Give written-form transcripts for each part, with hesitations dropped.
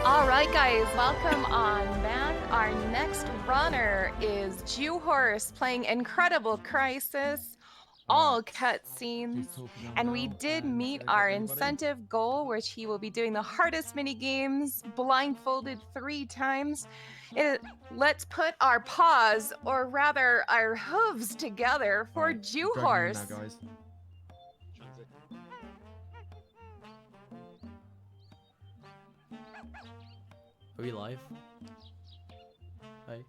Alright guys, welcome on man. Our next runner is Juh0rse playing Incredible Crisis, all cutscenes, and we did meet our incentive goal, which he will be doing the hardest mini games blindfolded 3 times. Let's put our paws, or rather our hooves, together for Juh0rse. Guys. Are we live? Hi. Are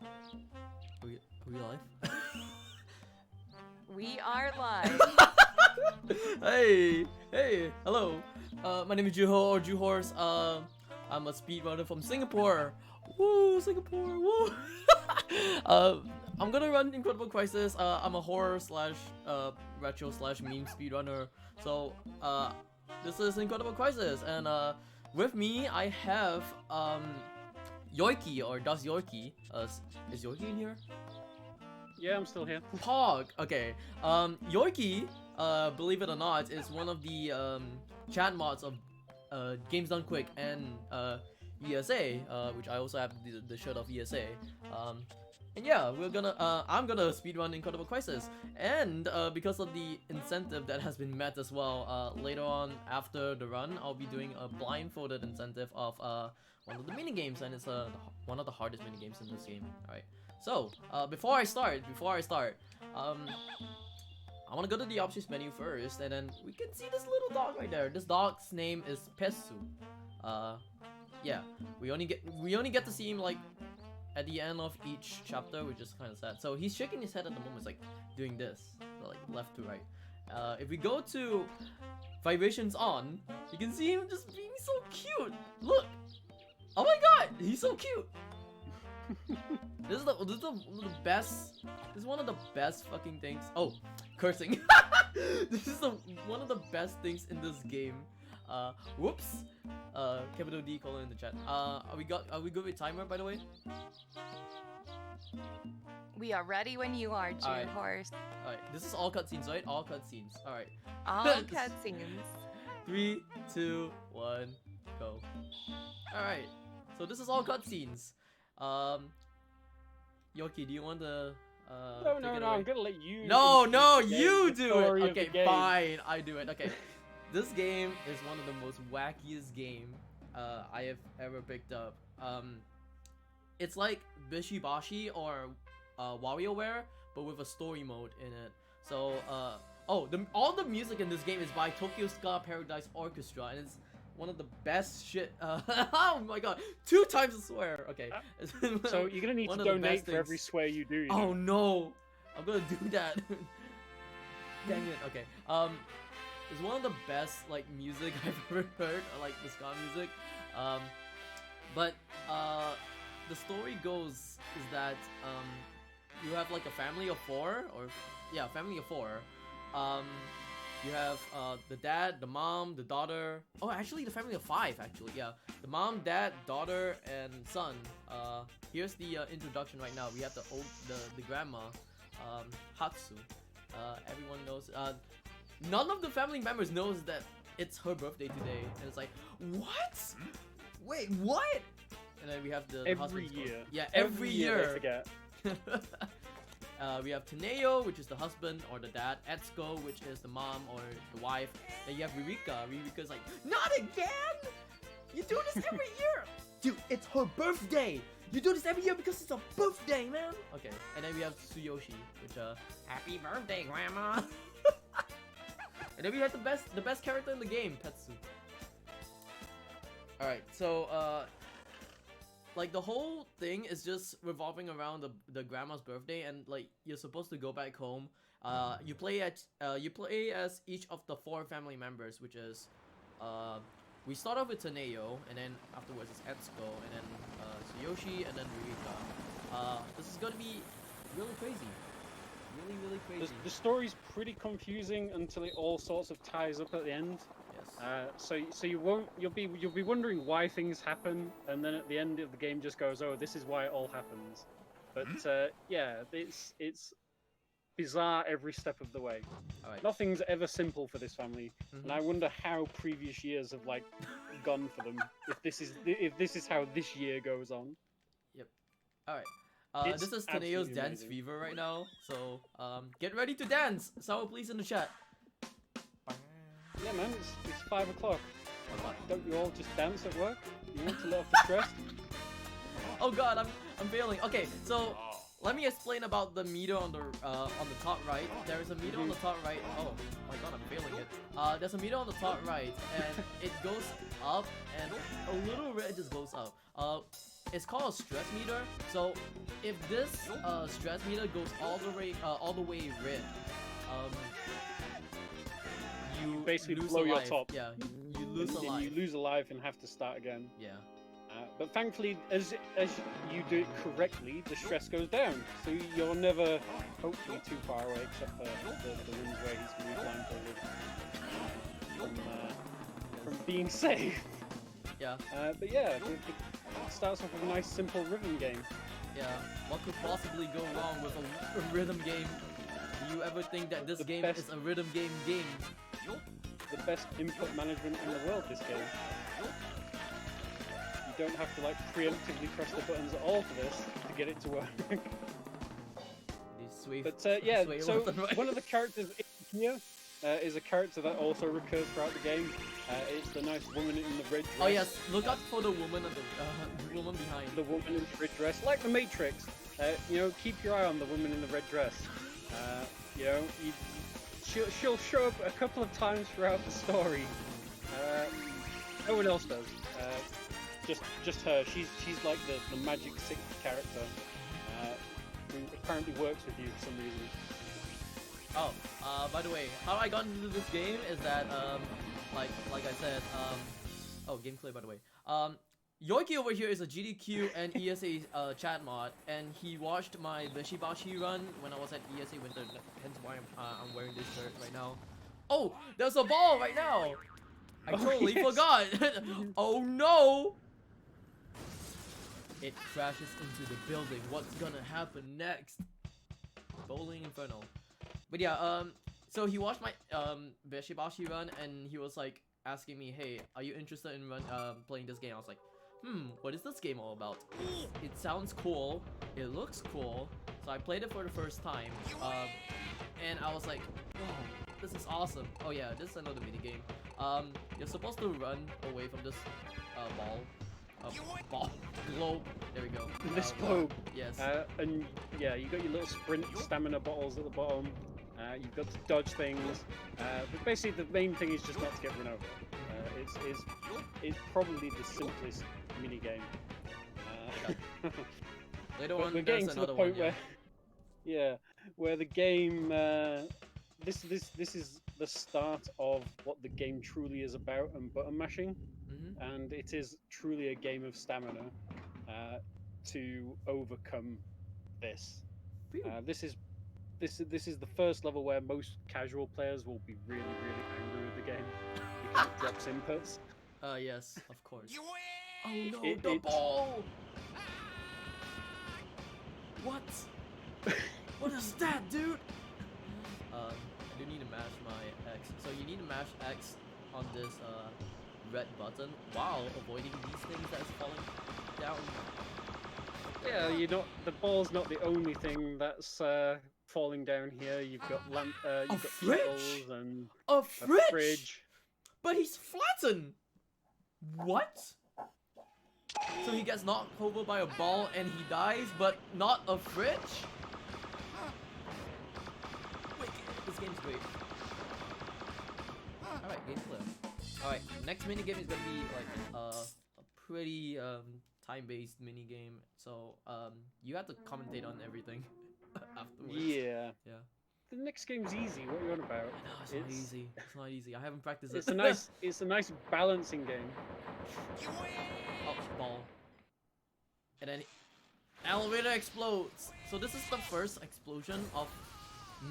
we live? We are live. Hey! Hey! Hello! My name is Juh0rse or Juh0rse. I'm a speedrunner from Singapore. Woo! Singapore! Woo! I'm gonna run Incredible Crisis. I'm a horror slash retro slash meme speedrunner. So, this is Incredible Crisis, and with me I have Juh0rse or Juh0rse. Is Juh0rse in here? Yeah, I'm still here. Pog. Okay. Juh0rse, believe it or not, is one of the chat mods of Games Done Quick and ESA, which I also have the shirt of ESA. And yeah, I'm gonna speedrun Incredible Crisis, and because of the incentive that has been met as well, later on after the run, I'll be doing a blindfolded incentive of one of the mini games, and it's one of the hardest mini games in this game. All right. So before I start, I want to go to the options menu first, and then we can see this little dog right there. This dog's name is Pesu. Yeah, we only get to see him like at the end of each chapter, which is kind of sad. So he's shaking his head at the moment, it's like doing this, so like left to right. If we go to vibrations on, you can see him just being so cute. Look, oh my god, he's so cute. This is one of the best. This is one of the best fucking things. Oh, cursing. This is one of the best things in this game. Whoops. Capital D colon in the chat. Are we good with timer, by the way? We are ready when you are, Juh0rse. Alright, this is all cutscenes, right? All cutscenes. Alright. All cutscenes. 3, 2, 1, go. Alright. So this is all cutscenes. Juh0rse, do you want to No, I'm gonna let you. No, you do story it. of the Okay, game. fine, I do it. Okay. This game is one of the most wackiest game I have ever picked up. It's like Bishibashi or WarioWare, but with a story mode in it. So all the music in this game is by Tokyo Ska Paradise Orchestra, and it's one of the best shit. Oh my god, 2 times a swear. Okay. So you're gonna need to donate for every swear you do. Oh no, I'm gonna do that. Dang it. Okay. It's one of the best like music I've ever heard, like the ska music. But the story goes is that you have like a family of 4, or yeah, family of 4. You have the dad, the mom, the daughter. Oh, actually, the family of 5. Actually, yeah, the mom, dad, daughter, and son. Here's the introduction right now. We have the grandma, Hatsu. Everyone knows. None of the family members knows that it's her birthday today, and it's like, what? Wait, what? And then we have the every year. Yeah, every year. They forget. We have Taneo, which is the husband or the dad. Etsuko, which is the mom or the wife. Then you have Ririka. Ririka's like, not again! You do this every year! Dude, it's her birthday! You do this every year because it's a birthday, man! Okay, and then we have Tsuyoshi, which happy birthday, grandma! And then we have the best character in the game, Petsu. Alright, so like the whole thing is just revolving around the grandma's birthday, and like you're supposed to go back home. You play as each of the 4 family members, which is we start off with Taneo, and then afterwards it's Etsuko, and then Tsuyoshi, and then Ririka. This is gonna be really crazy. Really crazy. The story's pretty confusing until it all sorts of ties up at the end. Yes. So you'll be wondering why things happen, and then at the end of the game just goes, oh, this is why it all happens. But yeah, it's bizarre every step of the way. All right. Nothing's ever simple for this family, and I Mhm. wonder how previous years have like gone for them. If this is how this year goes on. All right. It's This is Taneo's absolutely dance amazing. fever right now. So get ready to dance. Someone please in the chat. Yeah, man, it's 5 o'clock. Oh god. Don't you all just dance at work? You want to let off the stress? Oh god, I'm failing. Okay, so let me explain about the meter on the top right. There is a meter on the top right. Oh my god, I'm failing it. There's a meter on the top right, and it goes up, and a little bit just goes up. It's called a stress meter. So if this stress meter goes all the way red, you basically lose blow a your life. top. Yeah, you lose a And life. you lose a life and have to start again. Yeah. But thankfully, as you do it correctly, the stress goes down. So you're never, hopefully, too far away, except for the rooms where he's going to be blindfolded from being safe. Yeah. But yeah, it starts off with a nice, simple rhythm game. Yeah, what could possibly go wrong with a rhythm game? Do you ever think that this The game best- is a rhythm game? The best input management in the world, this game. You don't have to like preemptively press the buttons at all for this to get it to work. But yeah, so one of the characters in here is a character that also recurs throughout the game. It's the nice woman in the red dress. Oh yes, look out for the woman and the woman behind. The woman in the red dress, like the Matrix. You know, keep your eye on the woman in the red dress. You know, she'll show up a couple of times throughout the story. No one else does. Just her. She's like the magic sixth character who apparently works with you for some reason. Oh, by the way, how I got into this game is that like I said, oh, gameplay by the way. Yoiki over here is a GDQ and ESA chat mod, and he watched my Bishibashi run when I was at ESA Winter, hence why I'm wearing this shirt right now. Oh, there's a ball right now! I totally forgot! Oh no! It crashes into the building. What's gonna happen next? Bowling Inferno. But yeah, so he watched my Bishibashi run, and he was like asking me, hey, are you interested in playing this game? I was like, what is this game all about? It sounds cool, it looks cool, so I played it for the first time, and I was like, whoa, this is awesome. Oh yeah, this is another minigame. You're supposed to run away from this globe, there we go. This globe. Yes. And yeah, you got your little sprint stamina bottles at the bottom. You've got to dodge things. But basically the main thing is just not to get run over. It's probably the simplest minigame. Later But on, we're there's getting to the another point one, where the game this is the start of what the game truly is about and button mashing, and it is truly a game of stamina to overcome this. This is the first level where most casual players will be really angry with the game because it drops inputs. Yes, of course. Oh no, It- the it- ball! What? What is that, dude? I do need to mash my X. So you need to mash X on this red button while avoiding these things that's falling down. Yeah, the ball's not the only thing that's falling down here. You've got you've got fridge? kettles and A a fridge? fridge. But he's flattened! What? So he gets knocked over by a ball and he dies, but not a fridge? Wait, this game's great. Alright, game's clear. Alright, next minigame is gonna be like a pretty time-based minigame. So you have to commentate on everything afterwards. Yeah. Yeah. The next game's easy. What are you on about? No, it's not easy. It's not easy. I haven't practiced It's it. a nice balancing game. Oh, ball. And then elevator explodes. So this is the first explosion of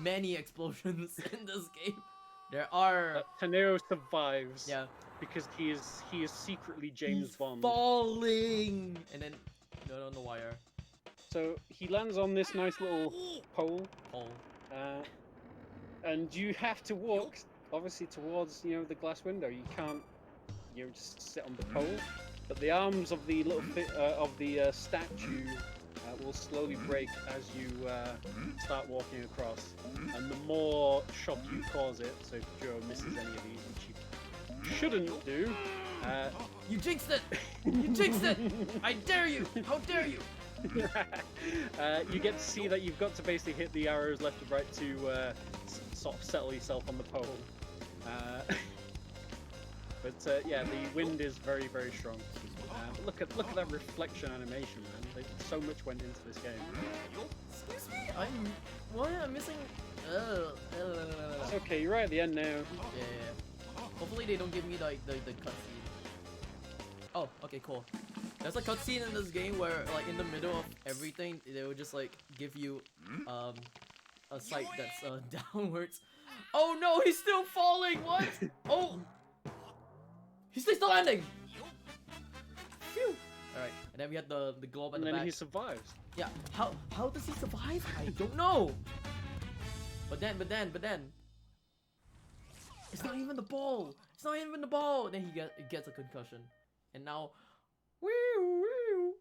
many explosions in this game. There are Taneo survives. yeah. Because he is secretly James He's Bond. falling, and then not on the wire. So he lands on this nice little pole. Oh, And you have to walk, obviously, towards the glass window. You can't just sit on the pole. But the arms of the statue will slowly break as you start walking across, and the more shock you cause it, so if Joe misses any of these, which you shouldn't do, you jinxed it! You jinxed it! I dare you! How dare you! You get to see that you've got to basically hit the arrows left and right to sort of settle yourself on the pole. But yeah, the wind is very, very strong. Look at that reflection animation, man. So much went into this game. Excuse me? Why am I missing? It's okay, you're right at the end now. Yeah. Hopefully they don't give me like the cutscene. Oh, okay, cool. There's a cutscene in this game where like in the middle of everything they will just like give you a sight that's downwards. Oh no, he's still falling. What? Oh, he's still landing. Phew. All right, and then we had the globe at the back. And then he survives. Yeah. How does he survive? I don't know. But then, it's not even the ball. It's not even the ball. Then he gets a concussion, and now, woo.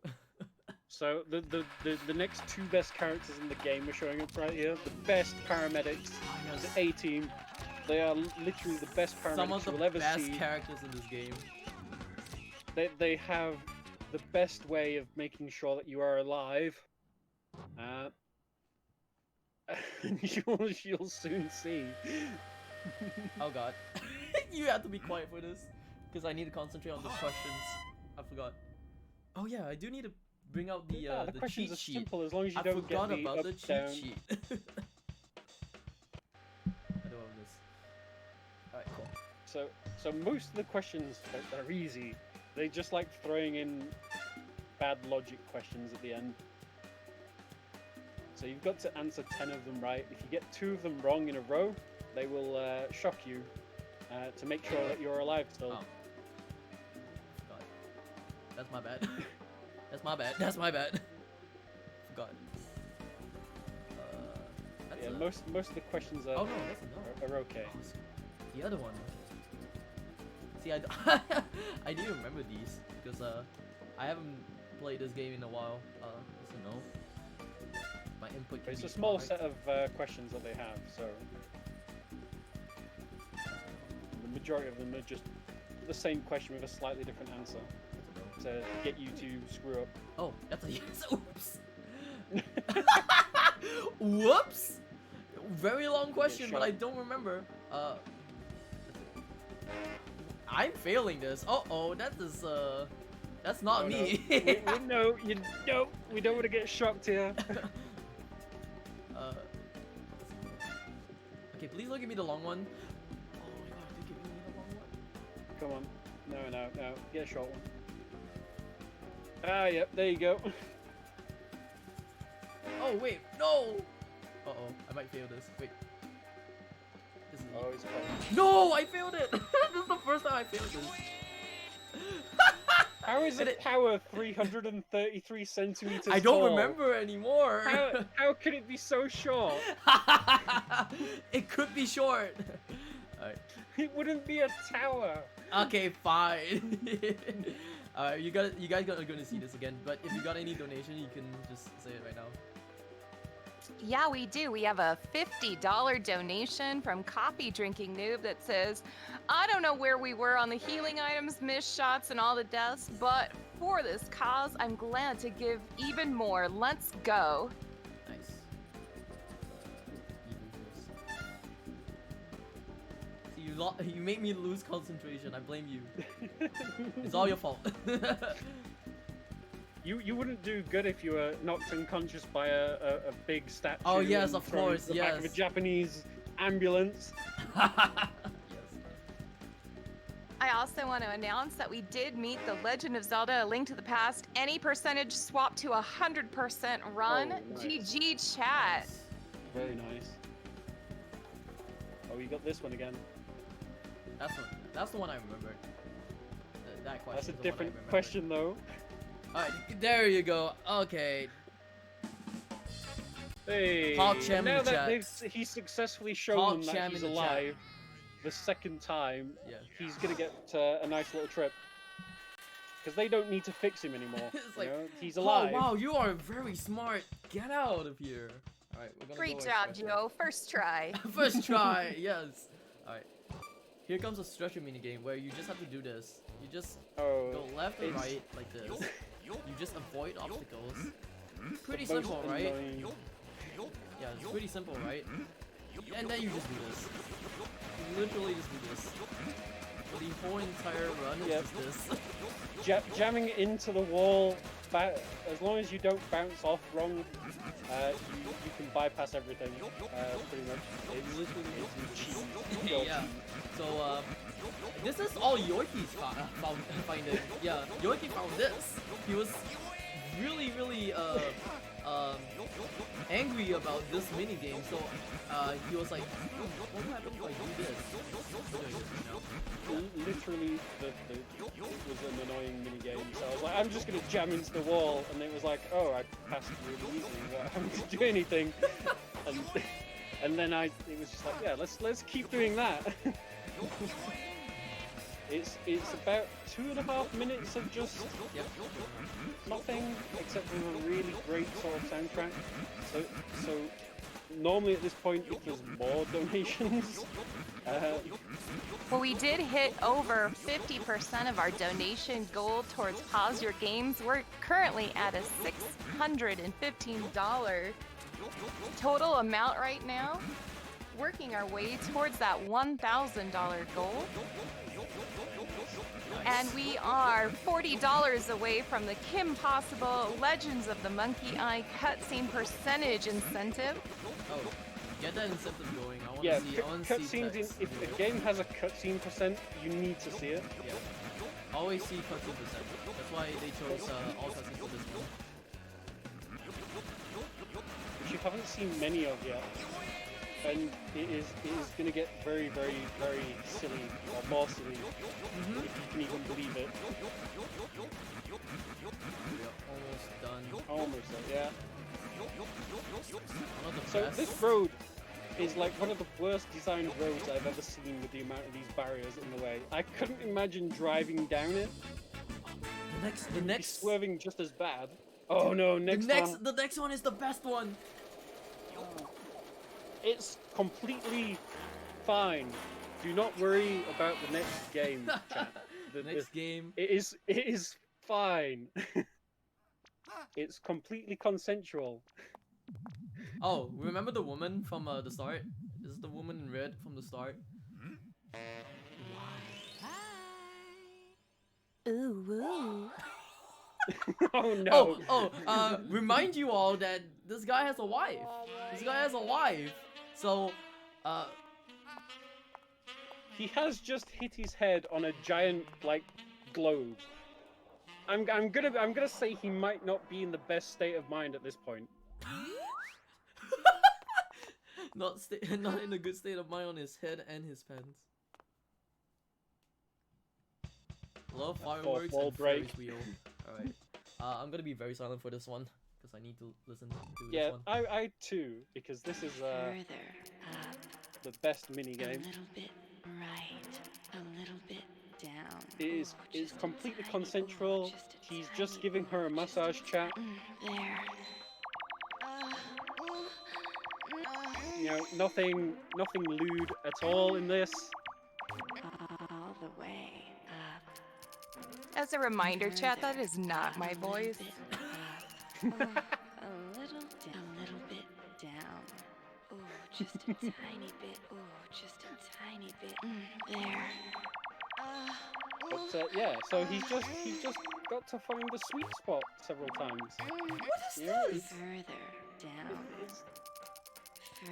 So the next two best characters in the game are showing up right here. The best paramedics, the A team. They are literally the best paramedics Some of the you'll ever best see. characters in this game. They have the best way of making sure that you are alive. You'll soon see. Oh god. You have to be quiet for this, because I need to concentrate on the questions. I forgot. Oh yeah, I do need to bring out the the questions cheat are sheet. simple as long as you I don't forgot get the about up, the cheat down. sheet. I don't want this. Alright, cool. So most of the questions are easy. They just like throwing in bad logic questions at the end. So you've got to answer 10 of them right. If you get 2 of them wrong in a row, they will shock you to make sure that you're alive still. Oh. God. That's my bad. That's my bad. That's my bad. Forgot. Yeah, most of the questions are, oh, no, that's are okay. The other one. See, I do remember these because I haven't played this game in a while. So no. My input can It's be a small correct. set of questions that they have, so the majority of them are just the same question with a slightly different answer to get you to screw up. Oh, that's a yes. Oops. Whoops. Very long question, but I don't remember. I'm failing this. Oh, that is that's not me. No. We don't want to get shocked here. Okay, please don't give me the long one. Oh my god, they give me the long one. Come on. No. Get a short one. Ah, yep, there you go. Oh wait, no. Uh-oh, I might fail this. Wait. This is Oh, he's fine. No, I failed it. This is the first time I failed this. How is it power 333 centimeters I don't tall? remember anymore. How could it be so short? It could be short. Alright. It wouldn't be a tower. Okay, fine. You guys are gonna see this again, but if you got any donation, you can just say it right now. Yeah, we do. We have a $50 donation from Coffee Drinking Noob that says, I don't know where we were on the healing items, missed shots, and all the deaths, but for this cause, I'm glad to give even more. Let's go. Nice. See, you made me lose concentration. I blame you. It's all your fault. You wouldn't do good if you were knocked unconscious by a big statue. Oh yes, and of thrown course, into the back of a yes. Japanese ambulance. I also want to announce that we did meet the Legend of Zelda: A Link to the Past. Any percentage swap to 100% run. Oh, nice. GG chat. Very nice. Oh, you got this one again. That's the one I remembered. That question. That's a different question though. Alright, there you go. Okay. Hey, Pop Cham in now the that chat. he's successfully shown Pop them that Cham he's in the chat. alive the second time, Yeah. he's gonna get a nice little trip. Because they don't need to fix him anymore. It's You like, know? He's oh alive. wow, you are very smart. Get out of here. Alright, we're gonna Great go job, extra. Juh0rse. First try. First try, yes. Alright. Here comes a stretcher minigame where you just have to do this. You just go left and right like this. You just avoid obstacles. Pretty simple, right? Yeah, it's pretty simple, right? And then you just do this. You literally just do this. For the whole entire run, it's just this. Jamming into the wall, as long as you don't bounce off wrong, you can bypass everything, pretty much. It's literally cheese. Yeah. So, this is all Juh0rse's finding. Yeah, Juh0rse found this. He was really, angry about this minigame, so he was like, what happens if I do this? I'm doing this right now. Literally, it was an annoying minigame, so I was like, I'm just gonna jam into the wall, and it was like, oh, I passed really easily without having to do anything. And then it was just like, yeah, let's keep doing that. It's about 2.5 minutes of just nothing except for a really great sort of soundtrack. So normally at this point, if there's more donations, Well, we did hit over 50% of our donation goal towards PawsYourGames. We're currently at a $615 total amount right now, working our way towards that $1,000 goal. And we are $40 away from the Kim Possible Legends of the Monkey Eye cutscene percentage incentive. Oh, get that incentive going. I want yeah, to see. I want to see cutscenes. text. If a game has a cutscene percent, you need to see it. Yeah. Always see cutscene percent. That's why they chose all cutscenes for this one. Which you haven't seen many of yet. And it is going to get very, very, very silly, or more silly, if you can even believe it. We're almost done. Almost there, yeah. One of the So best. this road is like one of the worst designed roads I've ever seen with the amount of these barriers in the way. I couldn't imagine driving down it. The next Swerving just as bad. Oh no, next one. The next one is the best one. It's completely fine. Do not worry about the next game, chat. The next game. It is fine. It's completely consensual. Oh, remember the woman from the start? This is the woman in red from the start. Ooh, woo. Oh no. Remind you all that this guy has a wife. This guy has a wife. So, he has just hit his head on a giant like globe. I'm gonna say he might not be in the best state of mind at this point. not in a good state of mind on his head and his pants. Love fireworks and Ferris wheel. Alright. I'm gonna be very silent for this one because I need to listen to this one. Yeah, I too, because this is Further up, the best a minigame. little bit right, a little bit down. It's just a completely tiny- consensual. just a He's tiny just giving her a massage chat. There. You know, nothing lewd at all in this. All the way up. As a reminder, chat, that is not my voice. A little bit down. Oh, just a tiny bit. Oh, just a tiny bit. There. But yeah, so he's just got to find the sweet spot several times. What is this? Further down. It's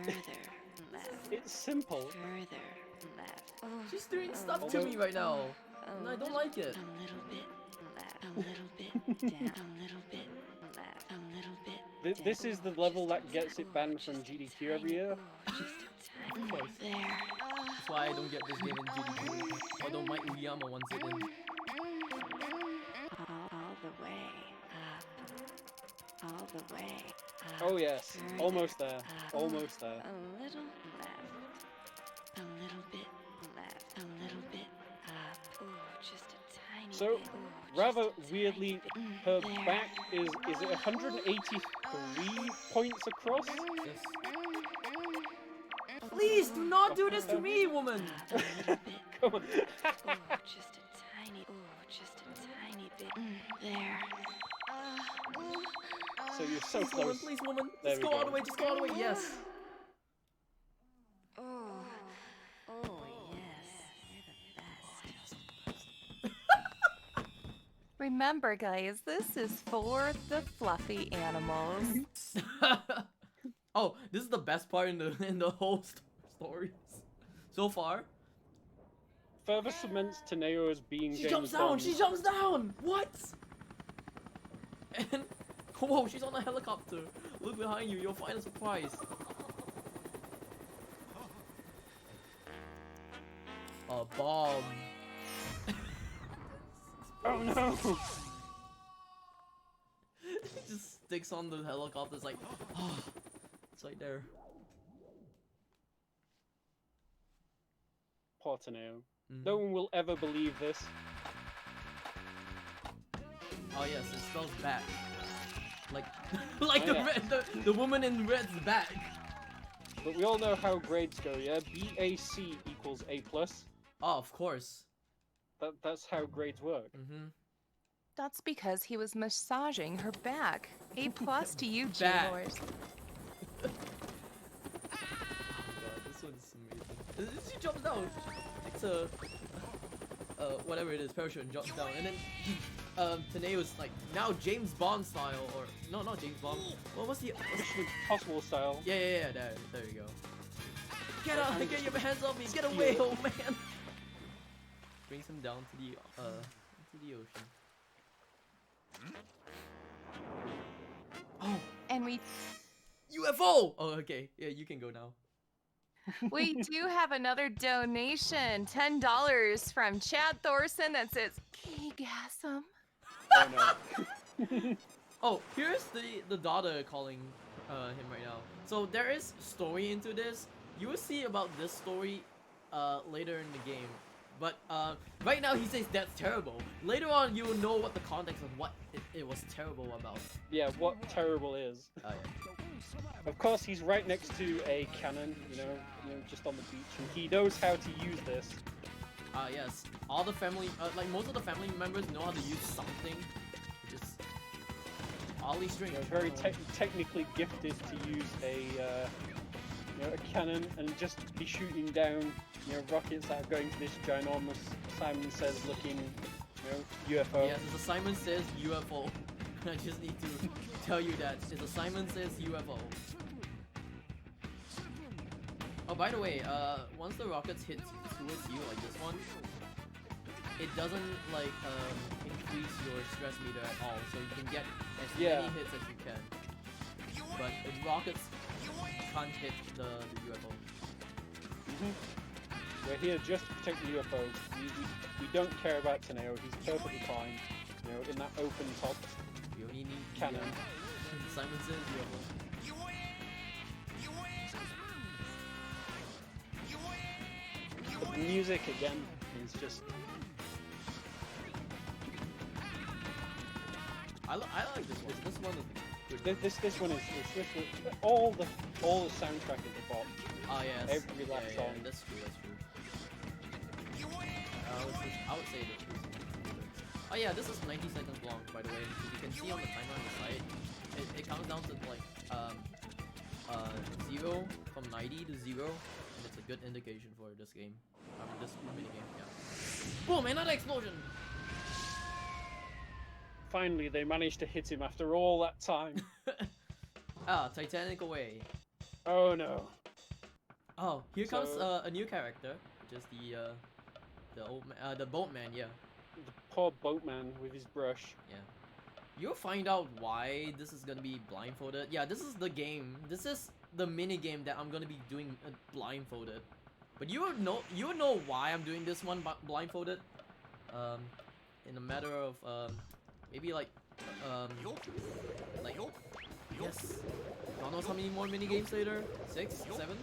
Further left. it's simple. Further left. Oh, She's doing stuff to me right now, and I don't like it. a little bit left. A little bit down. A little bit left. A little bit. This is the level that gets it banned from GDQ every year. Oh, just a tiny course. there. That's why I don't get this game in GDQ. Although Mike Uyama wants it in. All the way up. all the way. Oh yes, Further almost there. up. Almost there. A little left. A little bit left. A little bit up. Ooh, just a tiny So, bit. Ooh, rather just a tiny weirdly, bit. her There. back is it 183 points across? Yes. Please do not do this to me, woman. A little bit. Come on. Ooh, just a tiny. Ooh, just a tiny bit. There. So you're so Please, woman, close. please, woman. There Just we go all go. the way. Just go all the way. Yes. Oh, oh yes, you're the best. Remember, guys, this is for the fluffy animals. Oh, this is the best part in the whole story so far. Further cements Taneo as being She James jumps down. Bond. She jumps down. What? And whoa, she's on a helicopter. Look behind you. You'll find a surprise. A bomb. Oh no! It just sticks on the helicopter. It's like, oh, it's right there. Poor Taneo. Mhm. No one will ever believe this. Oh yes, it spells back. Like, like Oh, yeah. the woman in red's back. But we all know how grades go, yeah? BAC equals A+. Oh, of course. That's how grades work. Mm-hmm. That's because he was massaging her back. A+ to you, Back. Juh0rse. Oh god, this one's amazing. She jumps down. It's a whatever it is, parachute, and jumps down, and then Taneo's like now James Bond style, or no, not James Bond. What was the? Mission Impossible style. Yeah. There you go. Get out! Get your hands off me! Get away, old man! Brings him down to the into the ocean. Oh, And we UFO! Oh, okay. Yeah, you can go now. do have another donation, $10 from Chad Thorson that says, "Gasm." Oh no. Oh, here's the daughter calling him right now. So there is story into this. You will see about this story later in the game. But right now he says that's terrible. Later on you will know what the context of what it was terrible about. Yeah, what terrible is. Oh yeah. Of course, he's right next to a cannon, you know, just on the beach, and he knows how to use this. Yes. All the family, like most of the family members know how to use something. Just Ollie string. You know, very technically gifted to use a cannon and just be shooting down, rockets that are going to this ginormous Simon Says looking, UFO. Yes, it's a Simon Says UFO. I just need to tell you that it's a Simon Says UFO. Oh, by the way, once the rockets hit towards you like this one, it doesn't like increase your stress meter at all, so you can get as many hits as you can. But the rockets can't hit the UFO. We're here just to protect the UFO. We don't care about Taneo. He's perfectly fine. In that open top You only need cannon. Simon Says UFO. The music again is just. I like this one. This one is good. This one is all the soundtrack is a bop. Oh yes. Every last yeah, song. That's true. I would say that. Oh yeah, this is 90 seconds long, by the way. You can see on the timer on the side, it counts down to like 0 from 90 to 0, and it's a good indication for this game. This minigame, yeah. Boom! Another explosion. Finally, they managed to hit him after all that time. Titanic away. Oh no. Oh, here comes So- a new character, which is the boatman. Yeah. The poor boatman with his brush. Yeah. You'll find out why this is gonna be blindfolded. Yeah, this is the game. This is the mini game that I'm gonna be doing blindfolded. But you will know why I'm doing this one blindfolded. In a matter of maybe like like, yes. God knows how many more mini games later? 6, 7?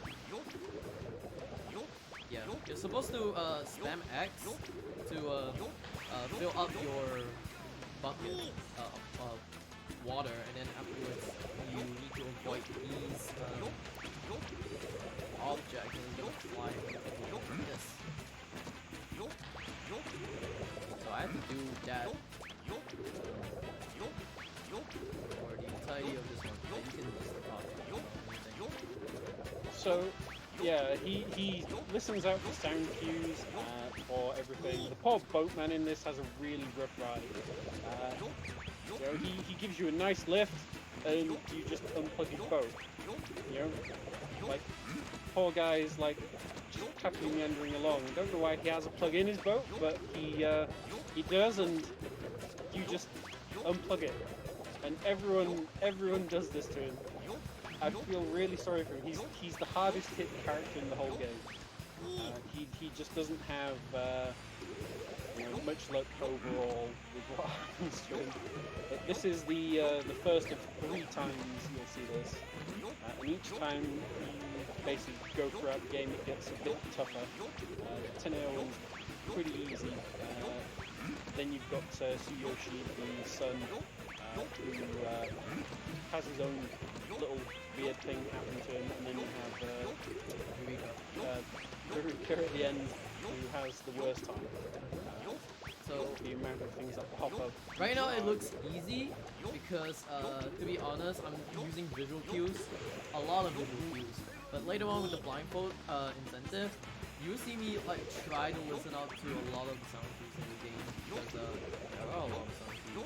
Yeah, you're supposed to spam X to fill up your bucket of water, and then afterwards you need to avoid these objects and then fly like this. So I have to do that for the entirety of this one. So you can list the anything. So, yeah, he listens out for sound cues for everything. The poor boatman in this has a really rough ride. You know, he gives you a nice lift, and you just unplug his boat. You know, like poor guy's like just happily meandering along. I don't know why he has a plug in his boat, but he does, and you just unplug it. And everyone does this to him. I feel really sorry for him. He's the hardest hit character in the whole game. He just doesn't have you know, much luck overall with what happens to him. But this is the first of 3 times you'll see this, and each time you basically go throughout the game, it gets a bit tougher. The Teneo one's pretty easy. Then you've got Juh0rse, the son, who has his own little weird thing happen to him, and then you have Juh0rse at the end, who has the worst time. So the amount of things that pop up. Right now it looks easy because, to be honest, I'm using visual cues, a lot of visual cues. But later on with the blindfold incentive, you see me like try to listen out to a lot of the sound cues in the game because there are a lot of sound cues.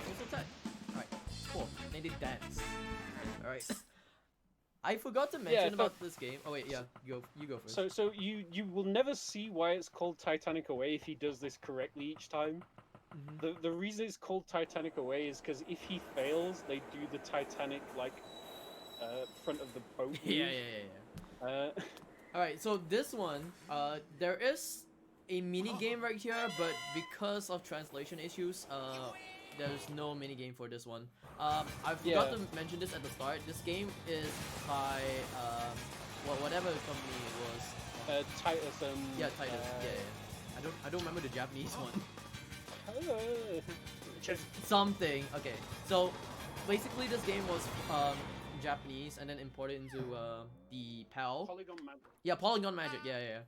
Also tech. Alright, cool. They did dance. Alright. I forgot to mention about this game. Oh wait, yeah, you go first. So you will never see why it's called Titanic Away if he does this correctly each time. The reason it's called Titanic Away is because if he fails, they do the Titanic like front of the boat. Yeah. Alright, so this one, there is a mini game right here, but because of translation issues, there's no mini game for this one. I forgot to mention this at the start. This game is by whatever company it was. Titus and yeah, Titus. Yeah. I don't remember the Japanese one. Just Something. Okay. So basically, this game was Japanese and then imported into the PAL. Polygon Magic. Yeah, Polygon Magic. Yeah.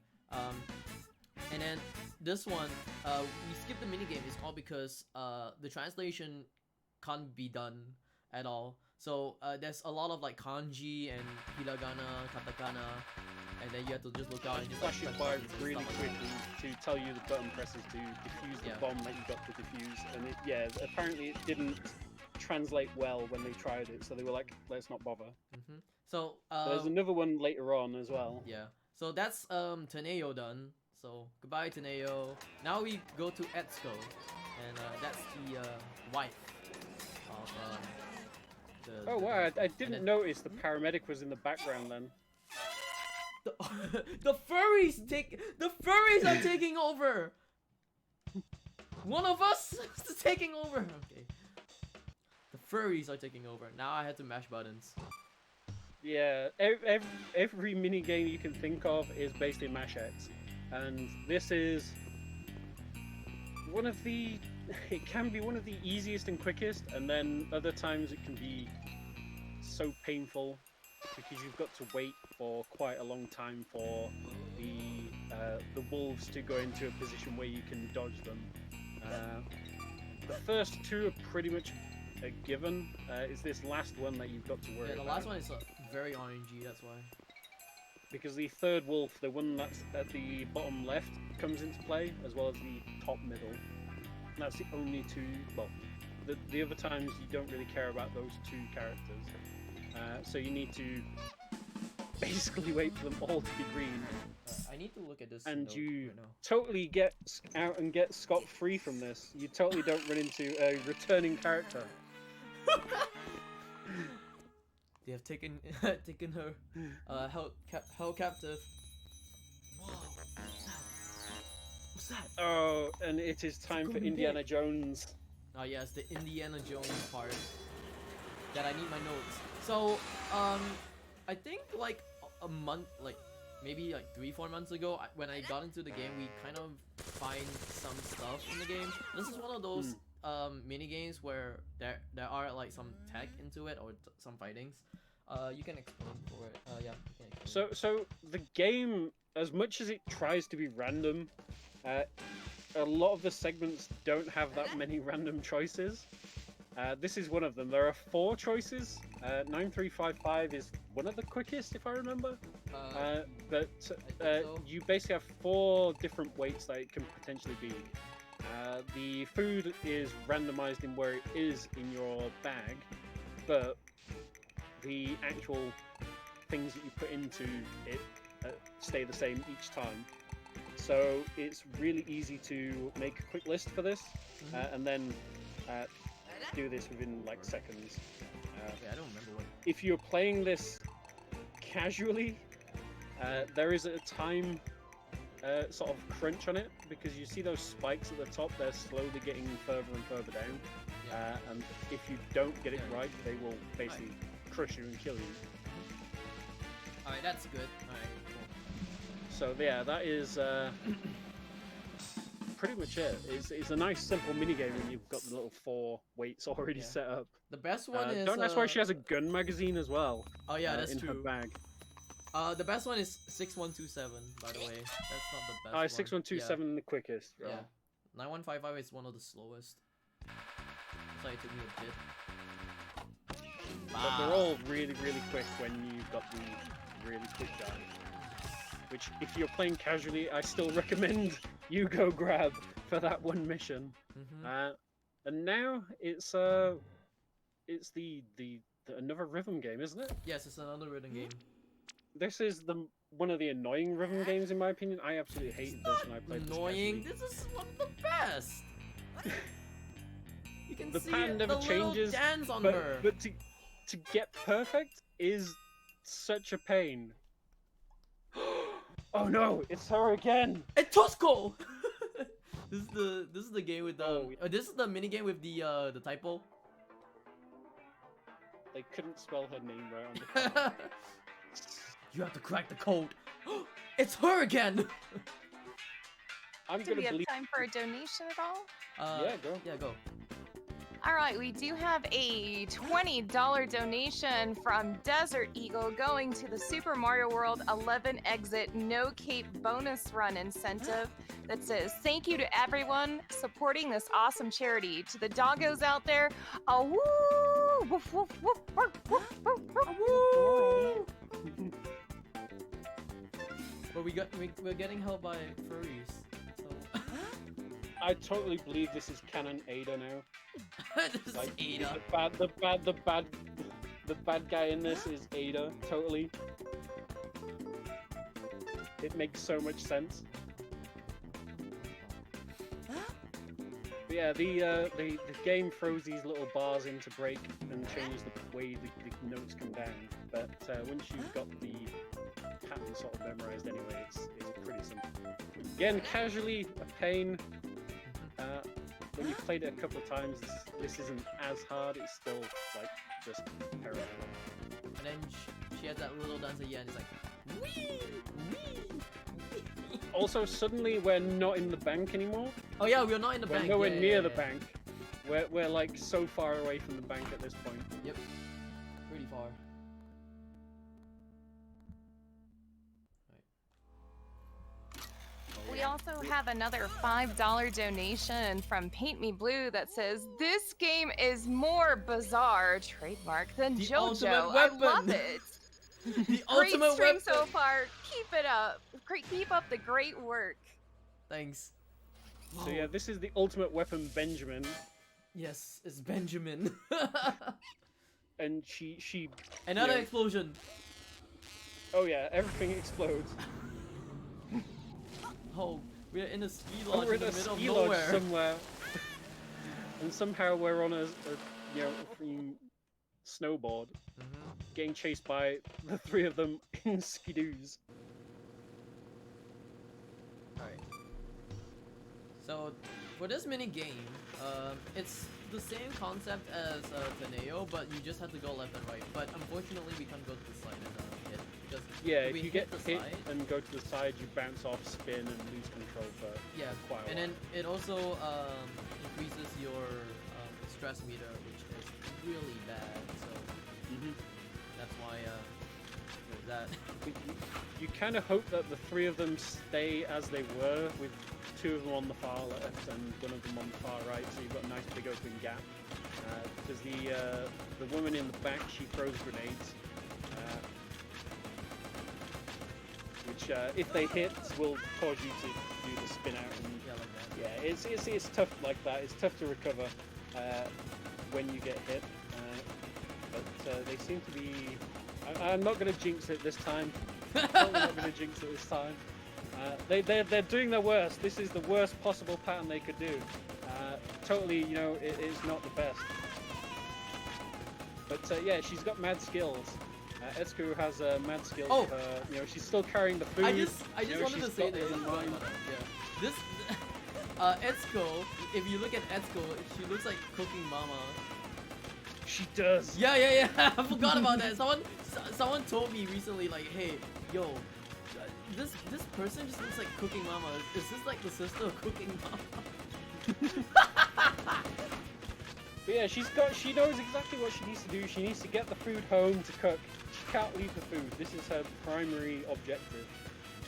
And then this one, we skipped the minigame. It's all because the translation can't be done at all. So there's a lot of like kanji and hiragana, katakana, and then you have to just look out and just flash like it by buttons and really stuff quickly like to tell you the button presses to defuse the bomb that you got to defuse. And apparently it didn't translate well when they tried it, so they were like, let's not bother. So there's another one later on as well. Yeah. So that's Teneo done. So goodbye Teneo. Now we go to Etsuko, and that's the wife of Oh wow! I didn't notice the paramedic was in the background then. The furries are taking over. One of us is taking over. Okay. The furries are taking over. Now I had to mash buttons. Yeah, every mini game you can think of is based in Mash X. And this is one of the... It can be one of the easiest and quickest, and then other times it can be so painful because you've got to wait for quite a long time for the wolves to go into a position where you can dodge them. The first 2 are pretty much a given. It's this last one that you've got to worry about. Yeah, the last one is very RNG, that's why. Because the third wolf, the one that's at the bottom left, comes into play, as well as the top middle. And that's the only 2, well, the other times you don't really care about those 2 characters. So you need to basically wait for them all to be green. I need to look at this. And you right now. totally get out and get scot-free from this. You totally don't run into a returning character. They have taken her held captive. Whoa! What's that? Oh, and it is time for Indiana Jones. Oh yes, the Indiana Jones part. That I need my notes. So, I think like a month, like maybe like 3-4 months ago, when I got into the game, we kind of find some stuff in the game. This is one of those mini games where there are like some tech into it or some fightings. You can explain for it. Yeah. You can explain. So the game, as much as it tries to be random, a lot of the segments don't have that many random choices. This is one of them. There are 4 choices. 9355 is one of the quickest, if I remember. But so. you basically have 4 different weights that it can potentially be. The food is randomized in where it is in your bag, but the actual things that you put into it stay the same each time. So it's really easy to make a quick list for this, and then do this within like seconds. Yeah, I don't remember what. If you're playing this casually, there is a time sort of crunch on it, because you see those spikes at the top, they're slowly getting further and further down. And if you don't get it right, they will basically crush you and kill you. Alright, that's good. Alright, cool. So yeah, that is pretty much it. It's a nice simple minigame when you've got the little 4 weights already set up. The best one is... That's why she has a gun magazine as well. Oh yeah, that's in true. her bag. The best one is 6127, by the way. That's not the best one. 6127 the quickest. Right? Yeah. 9155 is one of the slowest. So it took me a bit. But they're all really, really quick when you've got the really quick dive. Which, if you're playing casually, I still recommend you go grab for that one mission. And now it's the another rhythm game, isn't it? Yes, it's another rhythm game. This is one of the annoying rhythm games in my opinion. I absolutely hated this when I played annoying. this. This is one of the best. You can The see pattern never the changes, little dance on but, her. but to get perfect is such a pain. Oh no, it's her again! It's Tosco. This is the game with the. This is the mini game with the typo. They couldn't spell her name right on the card. You have to crack the code. It's her again. I'm Do gonna we have believe. time for a donation at all? Yeah, go. Yeah, go. All right, we do have a $20 donation from Desert Eagle going to the Super Mario World 11 Exit No Cape Bonus Run incentive that says, "Thank you to everyone supporting this awesome charity. To the doggos out there, a woo! Woof, woof, woof, woof, woof, woof, woof, woof. But we're getting help by furries. So I totally believe this is canon Ada now. this is Like, Ada. The bad guy in this is Ada, totally. It makes so much sense. But yeah, the game throws these little bars in to break and change the way the notes come down. But once you've got the pattern sort of memorized anyway, it's pretty simple. Again, casually a pain. When you've played it a couple of times, this isn't as hard. It's still like just terrible. And then she has that little dance at the end. It's like, wee, wee. Also, suddenly we're not in the bank anymore. Oh yeah, we're not in the We're bank. nowhere Yeah, near yeah, the yeah. bank. We're like so far away from the bank at this point. Yep, pretty far. We also have another $5 donation from Paint Me Blue that says, "This game is more bizarre," trademark, than The JoJo. ultimate I weapon. love it. The Great ultimate stream weapon. so far. Keep it up. Keep up the great work. Thanks. So yeah, this is the ultimate weapon, Benjamin, Yes, it's Benjamin. and she. Another Yeah. explosion. Oh yeah, everything explodes. Oh, we're in a ski Oh, lodge we're in in the a middle of ski lodge nowhere. somewhere, and somehow we're on a freaking snowboard, getting chased by the 3 of them in skidoos. Alright. So, for this mini game, it's the same concept as Teneo, but you just have to go left and right. But unfortunately, we can't go to the side and hit. Because Yeah, we if you get the hit side, and go to the side, you bounce off, spin, and lose control for yeah, quite a and while. then it also increases your stress meter, which is really bad. So that's why there's that. You kind of hope that the three of them stay as they were, with two of them on the far left and one of them on the far right, so you've got a nice big open gap. Because the woman in the back, she throws grenades, which if they hit will cause you to do the spin out. And Yeah, like that. yeah, it's tough like that. It's tough to recover when you get hit, but they seem to be. I'm not going to jinx it this time. I'm not going to jinx it this time. They're doing their worst. This is the worst possible pattern they could do. Totally, you know, it is not the best. But yeah, she's got mad skills. Etsuko has mad skills. Oh! You know, she's still carrying the food. I just you know, wanted to she's say got this. it in mind. Yeah. This Etsuko, if you look at Etsuko, she looks like Cooking Mama. She does. Yeah. I forgot about that. Someone told me recently, like, hey, yo, this person just looks like Cooking Mama. Is this like the sister of Cooking Mama? But yeah, she knows exactly what she needs to do. She needs to get the food home to cook. She can't leave the food. This is her primary objective.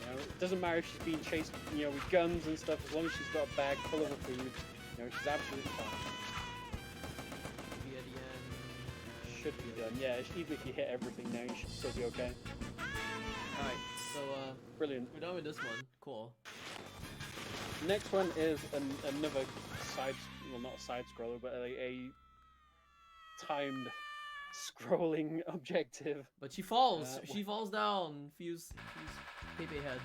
You know, it doesn't matter if she's being chased, you know, with guns and stuff. As long as she's got a bag full of her food, you know, she's absolutely fine. Be at the end. Should be done. Yeah, even if you hit everything now, you should still be okay. Alright, so Brilliant. we're done with this one. Cool. Next one is another side, well, not a side scroller, but a timed scrolling objective, But she falls. Uh, She falls down. Fuse Pepe heads.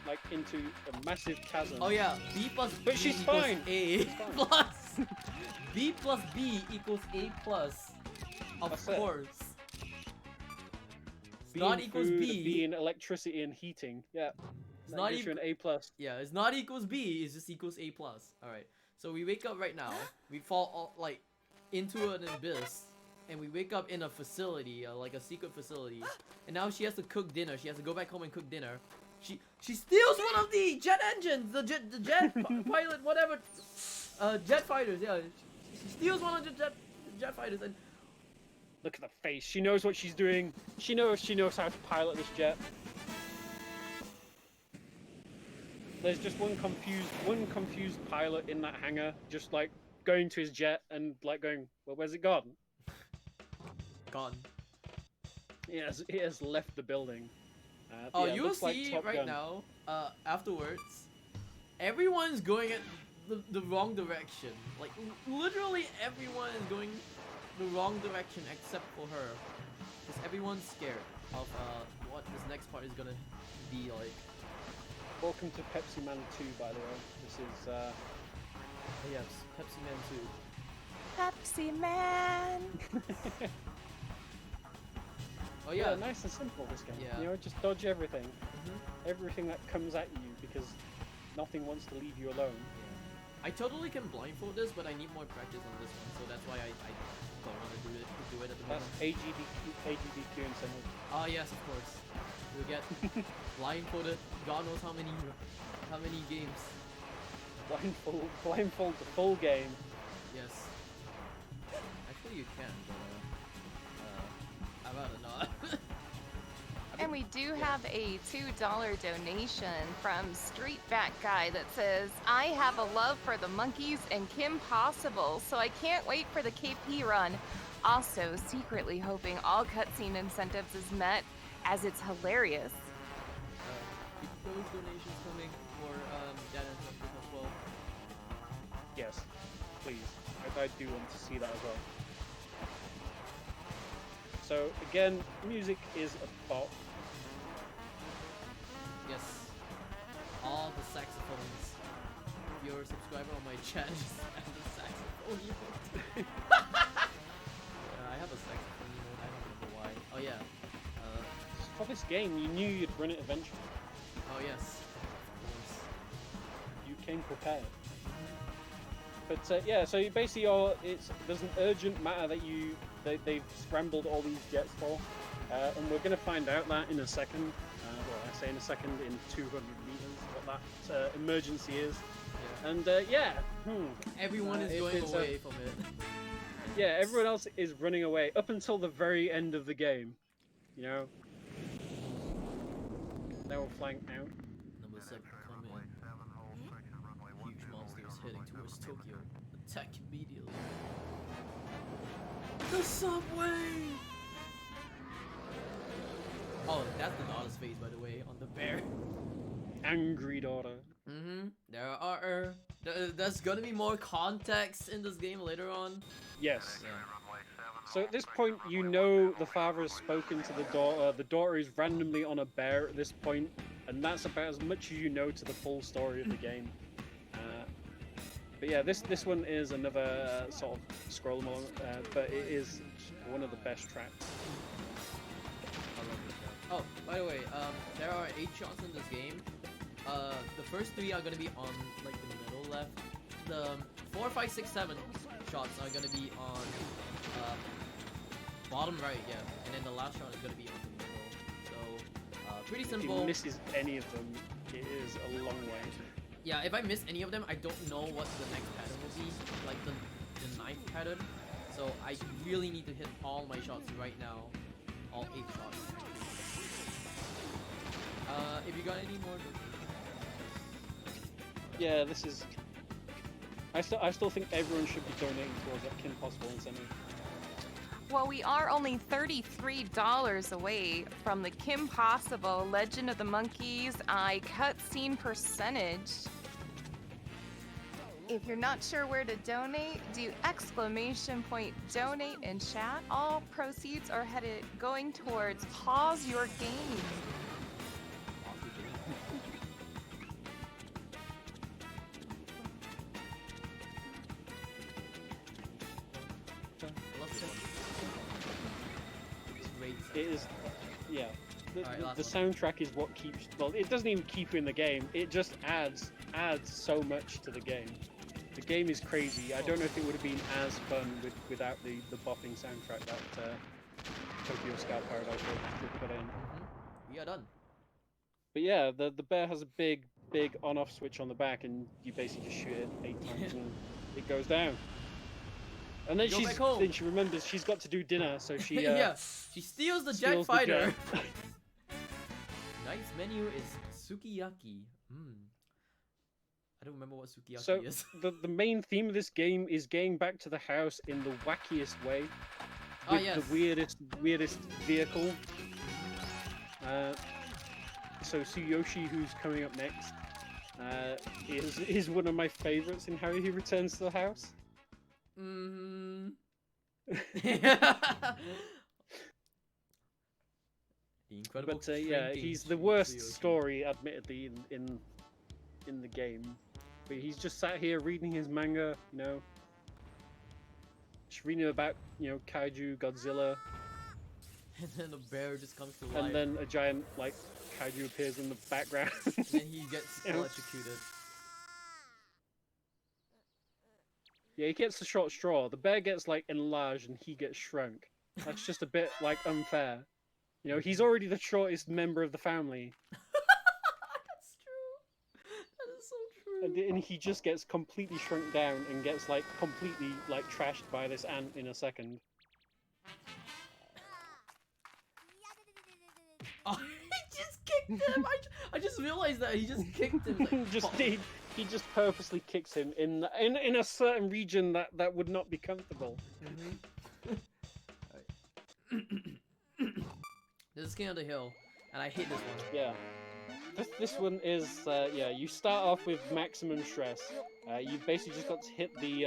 like into a massive chasm. Oh yeah, B plus B But she's equals fine. A She's fine. plus B plus B equals A plus. Of That's it. course. Being Not equals food, B. being electricity and heating. Yeah. It's That not gives you equal. an A plus. Yeah, it's not equals B. It's just equals A plus. All right. So we wake up right now. We fall all, like into an abyss, and we wake up in a facility, like a secret facility. And now she has to cook dinner. She has to go back home and cook dinner. She steals one of the jet engines, the jet pilot, whatever, jet fighters. Yeah, she steals one of the jet fighters, and Look at the face. She knows what she's doing. She knows how to pilot this jet. There's just one confused pilot in that hangar, just like going to his jet and like going, well, where's it gone? gone. He has left the building. Oh, yeah, it you'll looks like see Top right Gun. now. Afterwards, everyone's going at the wrong direction. Like literally everyone is going the wrong direction except for her, because everyone's scared of what this next part is gonna be like. Welcome to Pepsi Man 2, by the way. This is Oh, yes, Pepsi Man 2. Pepsi Man. Oh yeah, nice and simple, this game. Yeah. You know, just dodge everything. Mhm. Everything that comes at you, because nothing wants to leave you alone. I totally can blindfold this, but I need more practice on this one, so that's why I don't want to do it at the That's moment. AGDQ incentive. Ah yes, of course. We'll get blindfolded. God knows how many games. Blindfold the full game. Yes. Actually, you can, but I'd rather not. And we do have a $2 donation from Streetback Guy that says, I have a love for the monkeys and Kim Possible, so I can't wait for the KP run. Also, secretly hoping all cutscene incentives is met, as it's hilarious. Keep those donations coming for data and stuff as well. Yes, please. I do want to see that as well. So again, music is a bop. Yes. All the saxophones. If you're a subscriber on my channel, just add the saxophone emote. I have a saxophone emote. I don't remember why. Oh yeah. For this game, you knew you'd run it eventually. Oh yes. Of course. You came prepared. But yeah, so you basically there's an urgent matter that they've scrambled all these jets for, and we're gonna find out that in a second. Well, I say in a second, in 200 meters, what that emergency is. Yeah. And yeah, Everyone is going away from it. Yeah, everyone else is running away up until the very end of the game. You know, they were flying out. Number 7 coming. Huge monsters heading towards Tokyo. Attack immediately. The subway! Oh, that's the daughter's face, by the way, on the bear. Angry daughter. There's gonna be more context in this game later on. Yes. Yeah. So at this point, you know the father has spoken to the daughter. The daughter is randomly on a bear at this point, and that's about as much as you know to the full story of the game. But yeah, this one is another sort of scroll along, but it is one of the best tracks. I love this track. Oh, by the way, there are 8 shots in this game. The first 3 are gonna be on like the middle left. The 4, 5, 6, 7 shots are gonna be on bottom right, yeah. And then the last shot is gonna be on the middle. So pretty simple. If he misses any of them, it is a long way. Yeah, if I miss any of them, I don't know what the next pattern will be, like the 9th pattern. So I really need to hit all my shots right now, all 8 shots. If you got any more. Yeah, this is. I still think everyone should be donating towards that Kim Possible incentive. Well, we are only $33 away from the Kim Possible Legend of the Monkey's Eye cutscene percentage. If you're not sure where to donate, do !donate in chat. All proceeds are going towards Pause Your Game. It is, yeah. Alright, the soundtrack is what keeps. Well, it doesn't even keep you in the game. It just adds so much to the game. The game is crazy. I don't know if it would have been as fun without the bopping soundtrack that Tokyo Scout Paradise would put in. We are done. But yeah, the bear has a big on-off switch on the back, and you basically just shoot it 8 times and it goes down. And then she remembers she's got to do dinner, so she yeah, she steals the jet fighter. Night's menu is sukiyaki. I don't remember what sukiyaki is. So the main theme of this game is getting back to the house in the wackiest way, with the weirdest vehicle. So Tsuyoshi, who's coming up next, is one of my favorites in how he returns to the house. But yeah, he's the worst story, admittedly, in the game. But he's just sat here reading his manga, you know, just reading about, you know, kaiju, Godzilla. And then the bear just comes to life. And then a giant, like, kaiju appears in the background. And then he gets electrocuted. Yeah, he gets the short straw. The bear gets, like, enlarged and he gets shrunk. That's just a bit, like, unfair. You know, he's already the shortest member of the family. That's true. That is so true. And he just gets completely shrunk down and gets, like, completely, like, trashed by this ant in a second. Oh, he just kicked him! I just realized that he just kicked him. Like, he just purposely kicks him in a certain region that would not be comfortable. This is King of the Hill, and I hate this one. Yeah. This one is, yeah, you start off with maximum stress. You've basically just got to hit the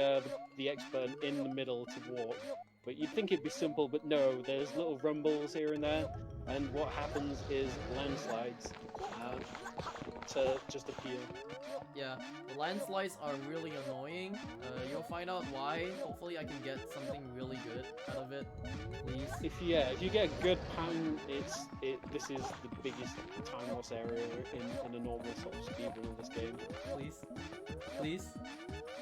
X button in the middle to walk. But you'd think it'd be simple, but no, there's little rumbles here and there, and what happens is landslides to just appear. Yeah, the landslides are really annoying. You'll find out why. Hopefully I can get something really good out of it, please. if you get a good pattern, this is the biggest time loss area in a normal sort of speedrun of this game. Please, please,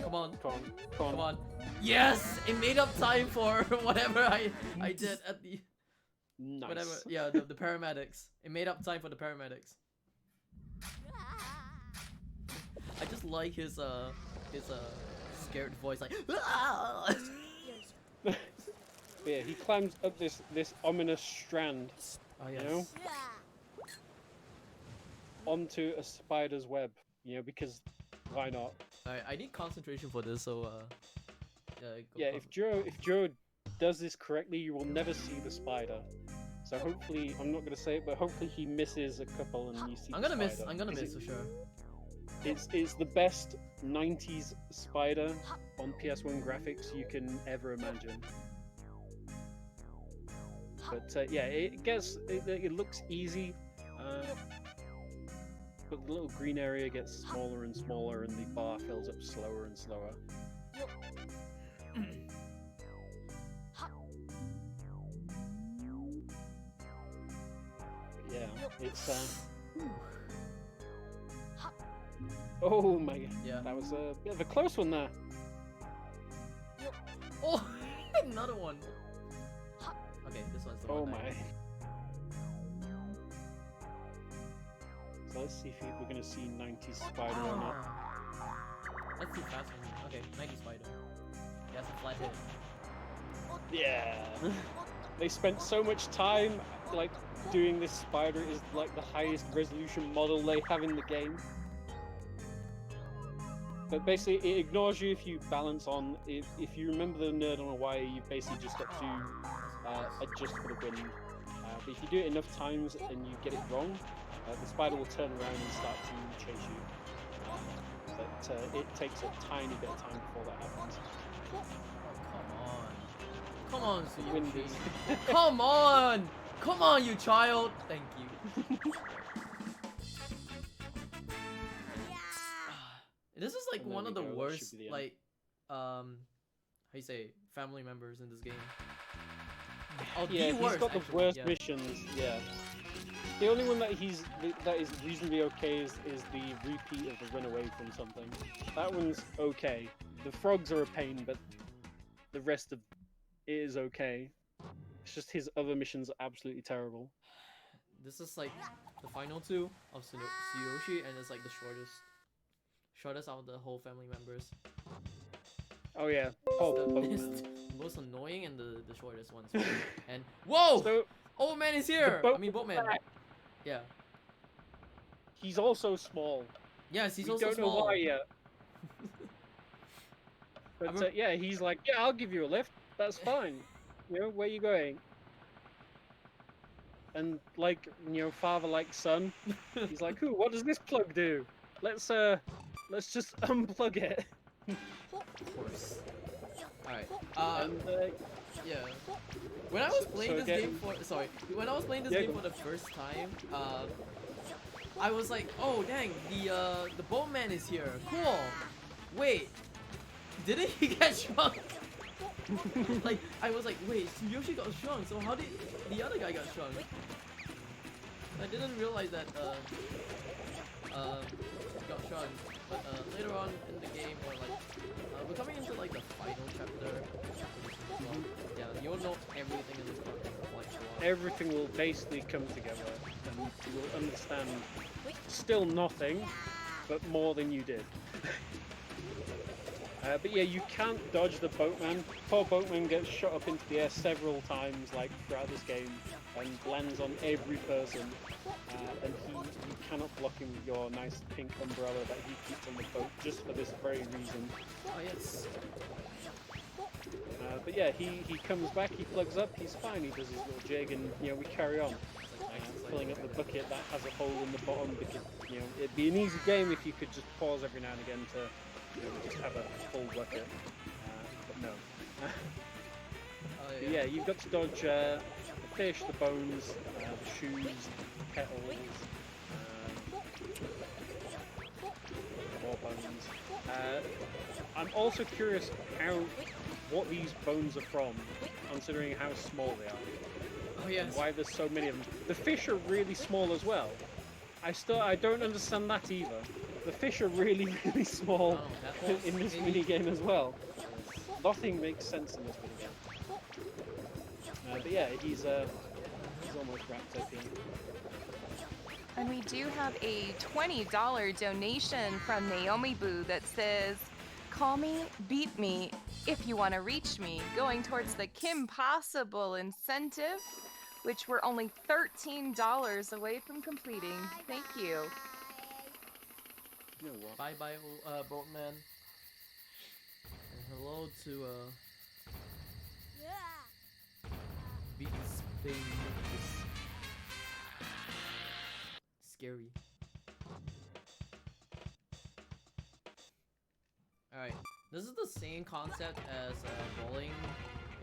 come on, Come on, come on. Yes, it made up time for whatever I did at the Nice. whatever. Yeah, the paramedics. It made up time for the paramedics. I just like his scared voice, like. Yeah, he climbs up this ominous strand, Oh yes. you know, onto a spider's web, you know, because why not? Alright, I need concentration for this, so Yeah, if Juh0rse does this correctly, you will never see the spider. So hopefully, I'm not gonna say it, but hopefully he misses a couple and you see. I'm gonna the miss. spider. I'm gonna miss for sure. It's the best 90s spider on PS1 graphics you can ever imagine. But yeah, it looks easy, but the little green area gets smaller and smaller, and the bar fills up slower and slower. But yeah, it's oh my god, Yeah. that was a bit of a close one there. Oh, another one. Okay, this one's the Oh one. my. So let's see if we're gonna see 90s spider or not. That's too fast for me. Okay, 90 spider. That's a flat hit. Yeah. They spent so much time like doing this spider is like the highest resolution model they have in the game. But basically, it ignores you if you balance on. If you remember the nerd on a wire, you basically just got to adjust for the wind. But if you do it enough times and you get it wrong, the spider will turn around and start to chase you. But it takes a tiny bit of time before that happens. Oh, come on, Wind Juh0rse. is- Come on, come on, you child. Thank you. This is like And there one we of the go, that worst, should be the end. like, how you say, family members in this game. Oh, Yeah, the he's worst. got the actually, worst yeah. missions. Yeah. The only one that that is reasonably okay is the repeat of the run away from something. That one's okay. The frogs are a pain, but the rest of it is okay. It's just his other missions are absolutely terrible. This is like the final two of Juh0rse, and it's like the shortest out of the whole family members. Oh yeah, It's Paul the Boatman. most annoying and the shortest ones. And whoa, So old man is here. boat- I mean, boatman. Yeah. he's also small. Yes, he's We also don't small. know why yet. I'm But yeah, he's like, yeah, I'll give you a lift. That's fine. You know, where you going? And like, you know, father like son. He's like, "Ooh, what does this plug do? Let's just unplug it." Of course. Alright. And Yeah. When I was playing so this game when I was playing this Yeah, game go. for the first time, I was like, oh dang, the boatman is here. Cool. Wait, didn't he get shrunk? Like, I was like, wait, Juh0rse got shrunk, so how did the other guy got shrunk? I didn't realize that he got shrunk. But later on in the game, or like, we're coming into like the final chapter. Yeah, you'll know everything in this content. Like, everything will basically come together, and you will understand still nothing, but more than you did. But yeah, you can't dodge the boatman. Poor boatman gets shot up into the air several times, like throughout this game, and lands on every person. And you cannot block him with your nice pink umbrella that he keeps on the boat just for this very reason. oh yes. But yeah, he comes back, he plugs up, he's fine. He does his little jig, and you know we carry on. Filling up the bucket that has a hole in the bottom, because you know it'd be an easy game if you could just pause every now and again to just have a full bucket. But no. Oh, But yeah, you've got to dodge the fish, the bones, the shoes, the kettles, more bones. I'm also curious what these bones are from. considering how small they are. Oh yes. And why there's so many of them. The fish are really small as well. I don't understand that either. The fish are really, really small in this minigame as well. Nothing makes sense in this minigame. But yeah, he's almost wrapped up here. And we do have a $20 donation from Naomi Boo that says, "Call me, beat me, if you want to reach me," going towards the Kim Possible incentive, which we're only $13 away from completing. Thank you. You know what? Bye bye, Boatman. And hello to Beats Thing. Scary. Alright, this is the same concept as Bowling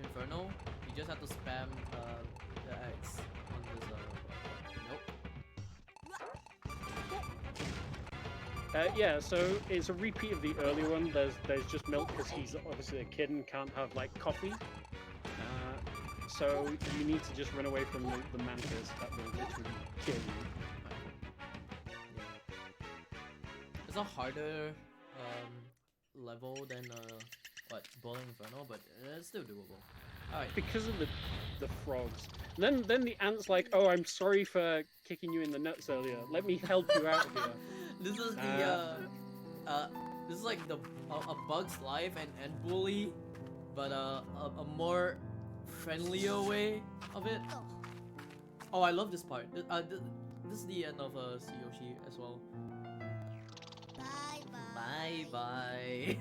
Inferno. You just have to spam the X on this. Nope. Yeah, so it's a repeat of the earlier one. There's just milk because he's obviously a kid and can't have like coffee. So you need to just run away from the mantis that will literally kill you. It's a harder level than Bowling Inferno, but it's still doable. Alright. Because of the frogs. Then the ant's like, "Oh, I'm sorry for kicking you in the nuts earlier. Let me help you out here." This is the this is like a Bug's Life and Bully, but a more friendlier way of it. Oh, I love this part. This is the end of Juh0rse as well. Bye bye.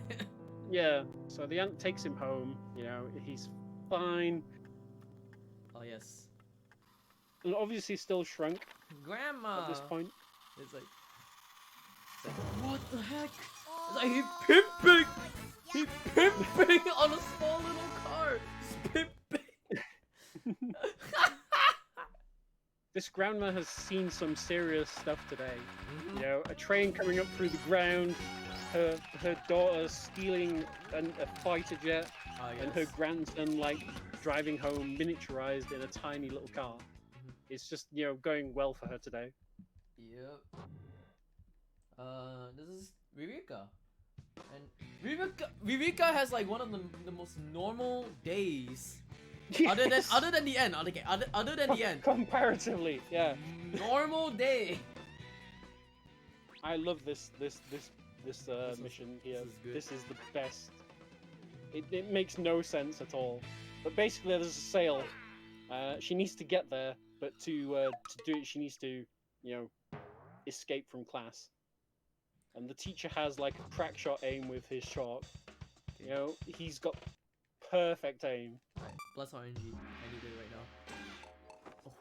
Yeah, so the ant takes him home. You know, he's fine. Oh yes. And obviously still shrunk Grandma. at this point. It's like what the heck? It's like he's pimping! He's pimping on a small little car! He's pimping! This grandma has seen some serious stuff today. You know, a train coming up through the ground, her daughter stealing a fighter jet, and her grandson like driving home miniaturized in a tiny little car. It's just, you know, going well for her today. Yep. This is Viveka. And Viveka has like one of the most normal days. Yes. Other than the end. Okay, other than the end. Comparatively, yeah. Normal day. I love this mission here. This is the best. It makes no sense at all. But basically, there's a sale. She needs to get there, but to do it, she needs to, you know, escape from class. And the teacher has like a crack shot aim with his chalk. You know, he's got perfect aim. Alright, plus RNG. I need it right now. Oh,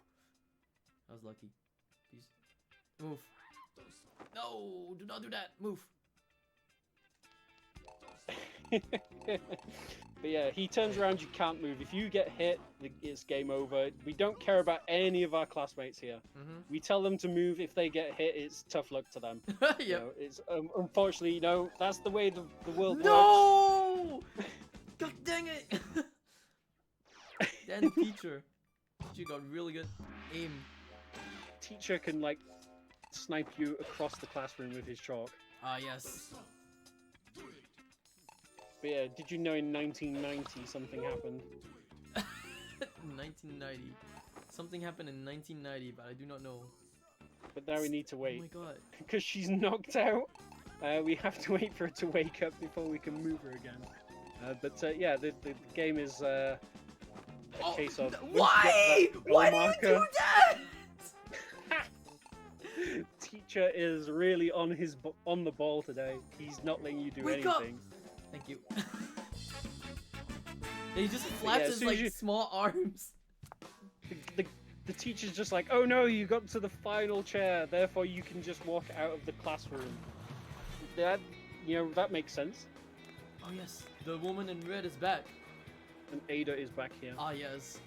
I was lucky. Please move. No, do not do that. Move. But yeah, he turns around, you can't move. If you get hit, it's game over. We don't care about any of our classmates here. We tell them to move. If they get hit, it's tough luck to them. Yep. You know, it's unfortunately, you know, that's the way the world works. No! God dang it! Then teacher got really good aim. Teacher can like snipe you across the classroom with his chalk. Ah yes. But yeah, did you know in 1990 something happened? 1990. Something happened in 1990, but I do not know. But now we need to wait. Oh my god. Because she's knocked out. We have to wait for her to wake up before we can move her again. But yeah, the game is a case of... Why? Why do you do that? Teacher is really on the ball today. He's not letting you do Wake anything. Up. Thank you. He just flaps his like small arms. The teacher's just like, "Oh no, you got to the final chair, therefore you can just walk out of the classroom." That, you know, that makes sense. Oh yes, the woman in red is back. And Ada is back here. Ah yes.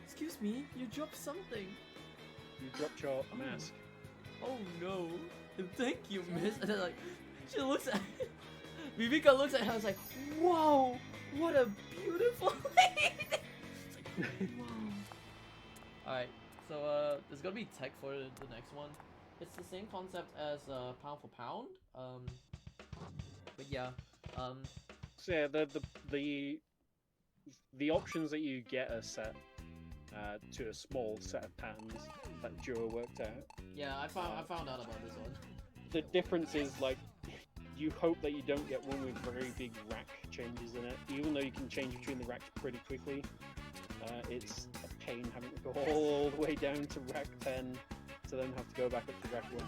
Excuse me, you dropped something. You dropped your mask. Oh no. Thank you, miss. And then like, she looks at Viveka looks at her and is like, whoa, what a beautiful lady. So there's gonna be tech for the next one. It's the same concept as pound for pound. But yeah. So yeah, the options that you get are set to a small set of patterns that Juh0rse worked out. Yeah, I found out about this one. The difference is like you hope that you don't get one with very big rack changes in it, even though you can change between the racks pretty quickly. It's a pain having to go all the way down to rack 10 to then have to go back up to rack 1.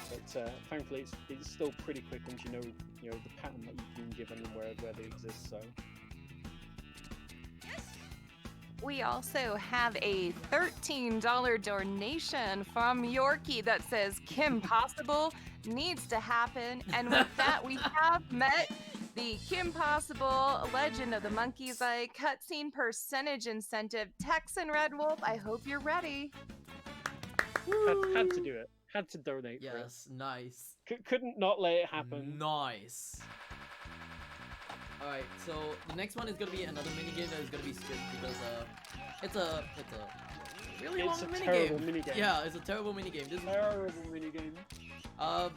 But thankfully, it's still pretty quick once you know the pattern that you've been given and where they exist. So. We also have a $13 donation from Yorkie that says Kim Possible needs to happen. And with that, we have met the Kim Possible Legend of the Monkey's Eye cutscene percentage incentive. Texan Red Wolf, I hope you're ready. Had to do it. Had to donate for it. Yes, nice. Couldn't not let it happen. Nice. Alright, so the next one is gonna be another minigame that is gonna be skipped because it's a really long minigame. Yeah, it's a terrible minigame. This is terrible minigame.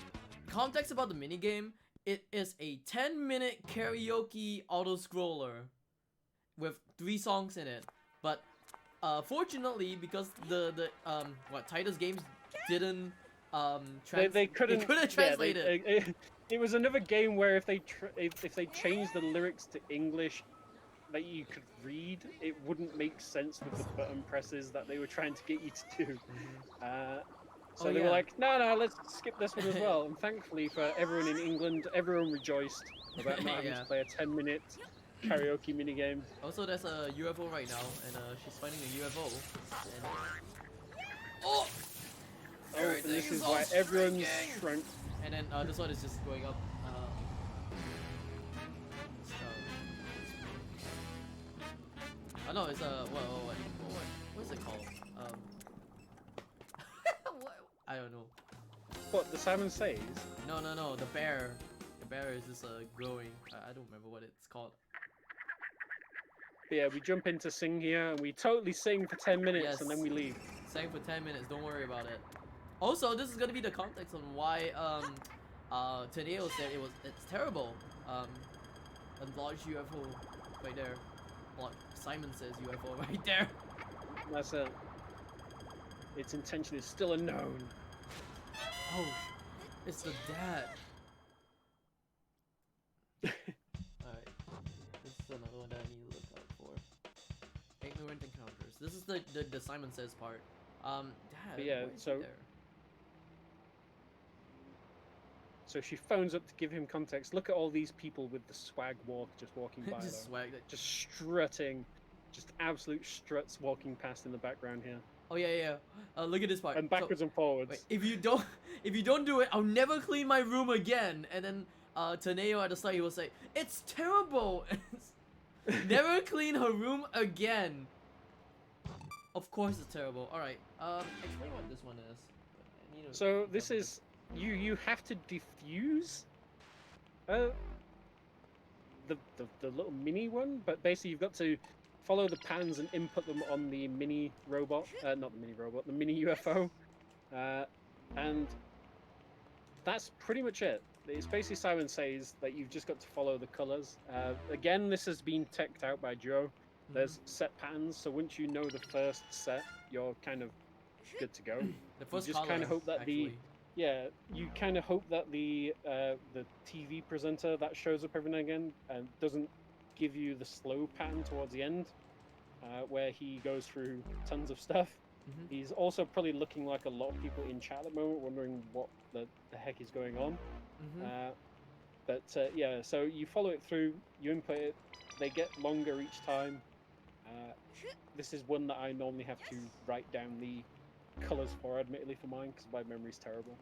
Context about the minigame, it is a 10-minute karaoke auto-scroller with 3 songs in it. But fortunately, because the Titus Games didn't they couldn't translate it. It was another game where if they changed the lyrics to English that you could read, it wouldn't make sense with the button presses that they were trying to get you to do. So they were like, no, let's skip this one as well. And thankfully for everyone in England, everyone rejoiced about not having to play a 10-minute karaoke minigame. Also, there's a UFO right now, and she's finding a UFO. And... and this is why everyone's shrunk. And then this one is just going up. Oh no, it's what's it called? I don't know. What, the Simon Says? No, the bear. The bear is just growing. I don't remember what it's called. But yeah, we jump into sing here, and we totally sing for 10 minutes, and then we leave. Sing for 10 minutes, don't worry about it. Also, this is gonna be the context on why Tadeo said it's terrible. A large UFO right there. Simon says UFO right there. That's it. Its intention is still unknown. Oh, it's the dad. Alright. This is another one that I need to look out for. Ignorant encounters. This is the Simon Says part. Dad, but yeah, why is he there? So she phones up to give him context. Look at all these people with the swag walk just walking by. Just swag. Just strutting. Just absolute struts walking past in the background here. Oh yeah. Look at this part. And backwards and forwards. Wait, if you don't do it, I'll never clean my room again. And then Taneo at the start he will say, it's terrible. Never clean her room again. Of course it's terrible. Alright. Explain what this one is. So this is you have to defuse the little mini one, but basically you've got to follow the patterns and input them on the mini robot, not the mini robot, the mini UFO, and that's pretty much it. It's basically Simon Says that you've just got to follow the colors. Again, this has been teched out by Juh0rse. There's set patterns, so once you know the first set, you're kind of good to go. The first you just kind of hope that actually. you kind of hope that the TV presenter that shows up every now and again and doesn't give you the slow pattern towards the end, where he goes through tons of stuff. He's also probably looking like a lot of people in chat at the moment, wondering what the heck is going on. Yeah, so you follow it through, you input it, they get longer each time. This is one that I normally have to write down the colors for, admittedly, for mine, because my memory's terrible.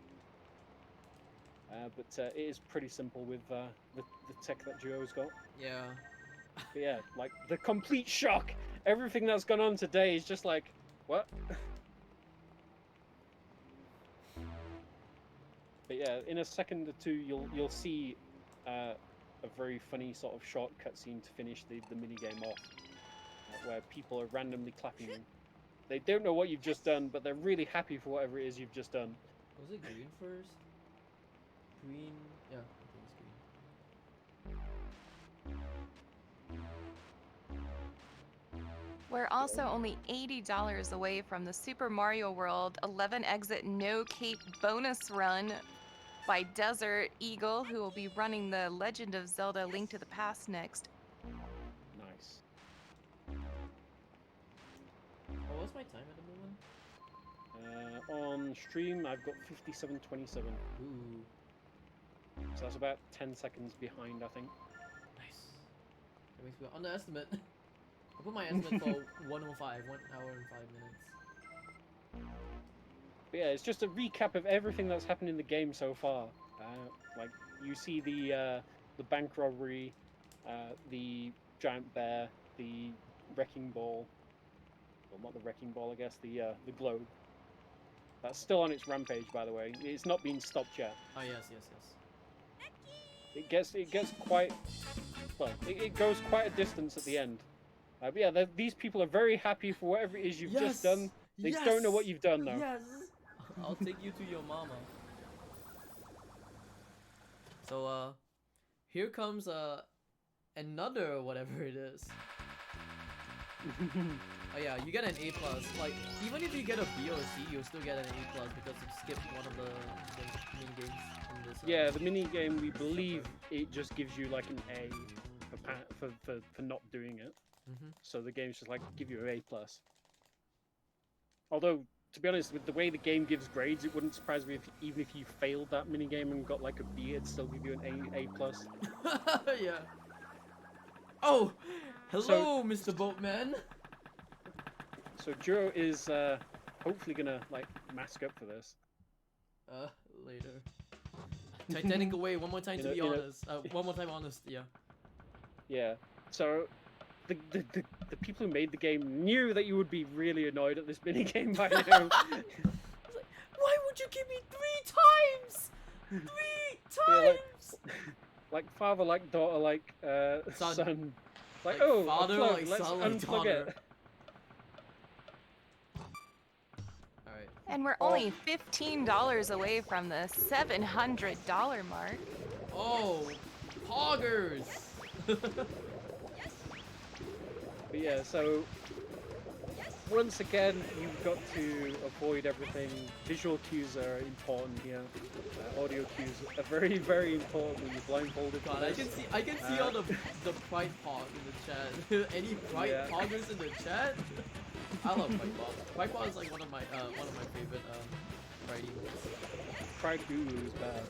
It is pretty simple with the tech that Juh0rse's got. Yeah. But yeah, like, the complete shock! Everything that's gone on today is just like, what? But yeah, in a second or two, you'll see a very funny sort of short cutscene to finish the minigame off, where people are randomly clapping. They don't know what you've just done, but they're really happy for whatever it is you've just done. Was it green first? Green, yeah, I think it's green. We're also only $80 away from the Super Mario World 11 exit no cape bonus run by Desert Eagle, who will be running the Legend of Zelda Link to the Past next. Nice. Oh, what's my time at the moment? On stream, I've got 57:27. Ooh, So that's about 10 seconds behind, I think. nice. That makes me underestimate. I put my estimate for 105, 1 hour and 5 minutes. But yeah, it's just a recap of everything that's happened in the game so far. Like you see the bank robbery, the giant bear, the wrecking ball. Well, not the wrecking ball, I guess. The globe. That's still on its rampage, by the way. It's not been stopped yet. Oh yes, yes, yes. It gets quite well. It goes quite a distance at the end. But yeah, these people are very happy for whatever it is you've just done. They don't know what you've done though. Yes. I'll take you to your mama. So here comes another whatever it is. Oh yeah, you get an A+. Like even if you get a B or a C, you'll still get an A+ because you skipped one of the mini games in this. Yeah, the mini game, we believe it just gives you like an A for not doing it. So the game's just like give you an A+. Although, to be honest, with the way the game gives grades, it wouldn't surprise me if even if you failed that mini game and got like a B, it'd still give you an A+. Yeah. Oh, hello, Mr. Boatman. So Juh0rse is hopefully gonna like mask up for this. Later. Titanic away one more time to be honest. One more time honest, yeah. Yeah. So the people who made the game knew that you would be really annoyed at this mini game by now. Why would you give me 3 times? 3 times. Yeah, like father, like daughter, like son. Like, Like oh, father, unplug, like let's son, like unplug daughter. it. Alright. And we're only $15 away from the $700 mark. Oh, poggers! But yeah, so once again, you've got to avoid everything. Visual cues are important here. Audio cues are very, very important when you're blindfolded. God, I can see all the pride pod in the chat. Any pride poggers in the chat? I love pride pod. Pride pod is like one of my favorite pride emotes. Pride guru is bad.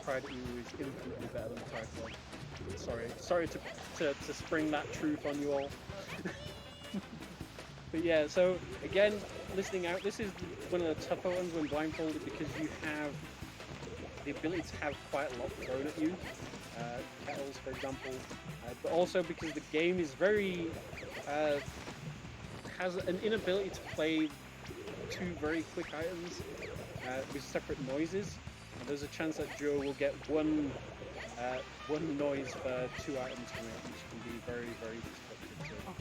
Pride EU is infinitely better than Pride Pod. Sorry to spring that truth on you all. But yeah, so again, listening out, this is one of the tougher ones when blindfolded because you have the ability to have quite a lot thrown at you. Kettles, for example, but also because the game is very has an inability to play 2 very quick items with separate noises. And there's a chance that Juh0rse will get one noise for 2 items from it, which can be very, very destructive.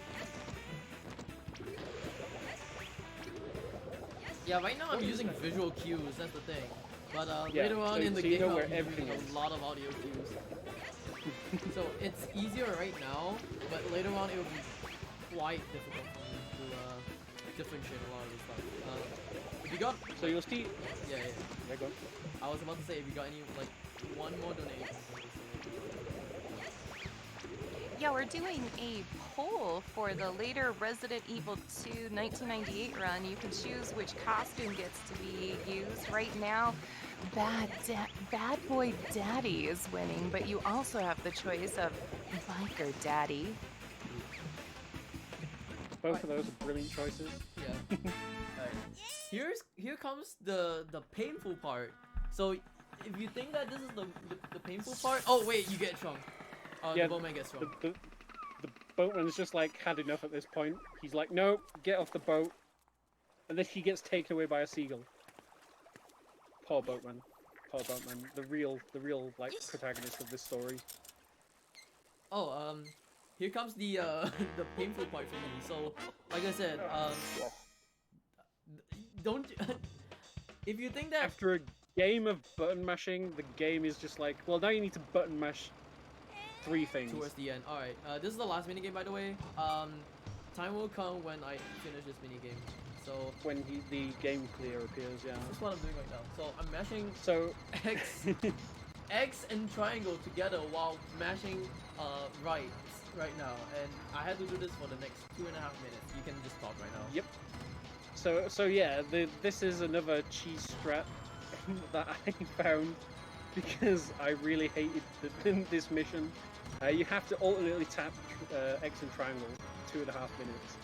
Yeah, right now I'm using visual cues, that's the thing. But later on in the game, where I'm everything using is. a lot of audio cues. So it's easier right now, but later on it will be quite difficult for me to differentiate a lot of this stuff. If you got, So you'll see. yeah. Yeah, go on. I was about to say if you got any like one more donation. Yeah, we're doing a poll for the later Resident Evil 2 1998 run. You can choose which costume gets to be used. Right now, Bad Boy Daddy is winning, but you also have the choice of Biker Daddy. Both of those are brilliant choices. Yeah. Alright. Here comes the painful part. So if you think that this is the painful part, oh wait, you get shrunk. Yeah, the boatman gets shrunk. The boatman's just like had enough at this point. He's like, no, get off the boat. And then he gets taken away by a seagull. Poor boatman. Paw Boatman, the real like protagonist of this story. Oh, here comes the the painful part for me. So, like I said, don't if you think that After a game of button mashing, the game is just like, well, now you need to button mash 3 things. towards the end. All right, this is the last minigame, by the way. Time will come when I finish this minigame. So When the game clear appears, yeah. that's what I'm doing right now. So I'm mashing So X and triangle together while mashing right now, and I had to do this for the next 2.5 minutes. You can just stop right now. Yep. So yeah, this is another cheese strat that I found because I really hated this mission. You have to alternately tap X and triangle 2.5 minutes.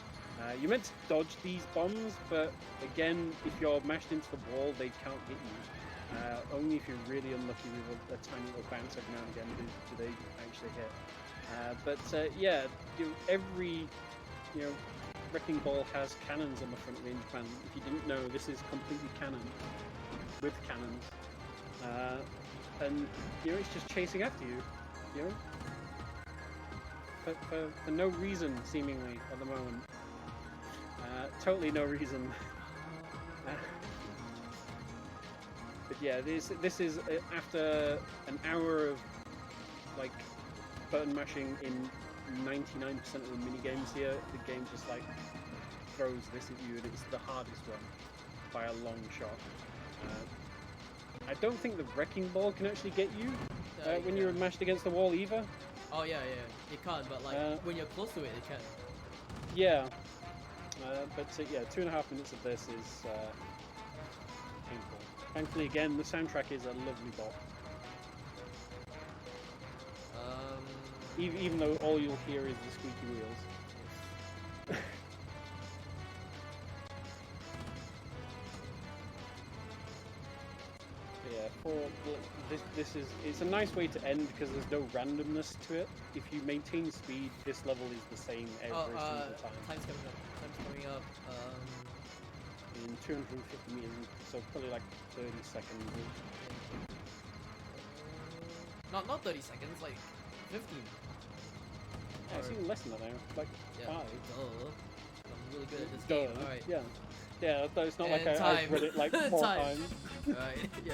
You're meant to dodge these bombs, but again, if you're mashed into the wall, they can't hit you. Only if you're really unlucky with a tiny little bounce every now and again do they actually hit. Yeah, every wrecking ball has cannons on the front range pan. If you didn't know, this is completely canon with cannons, and it's just chasing after you, for no reason seemingly at the moment. Totally no reason. But yeah, this is after an hour of like button mashing in 99% of the mini games here. The game just like throws this at you, and it's the hardest one by a long shot. I don't think the wrecking ball can actually get you when you're mashed against the wall either. Oh yeah, it can, but like when you're close to it, it can. Yeah, but yeah, 2.5 minutes of this is painful. Thankfully, again, the soundtrack is a lovely bop. Even though all you'll hear is the squeaky wheels. Yeah, it's a nice way to end because there's no randomness to it. If you maintain speed, this level is the same every single time. Time's coming up. In 250 meters, so probably like 30 seconds. Not 30 seconds, like 15. Yeah, it's even less than that now. Like 5. Duh. I'm really good at this Duh. game. Alright. Yeah. Yeah, it's not And like I've read it like 4 Time. times. Alright, yeah,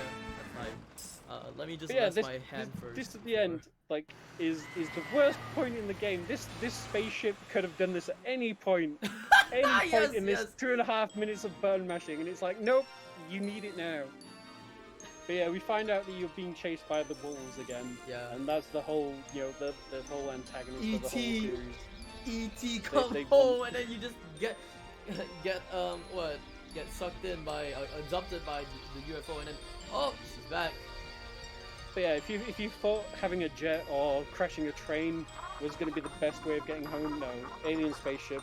that's fine. Let me just But yeah, rest my hand first. this at the end, like, is the worst point in the game. This spaceship could have done this at any point. Any point in this 2.5 minutes of button mashing, and it's like, nope, you need it now. But yeah, we find out that you're being chased by the wolves again. Yeah. And that's the whole, the whole antagonist of the whole series. E.T. come home, and then you just get sucked in by, adopted by the UFO, and then, oh, she's back. But yeah, if you thought having a jet or crashing a train was going to be the best way of getting home, no. Alien spaceship,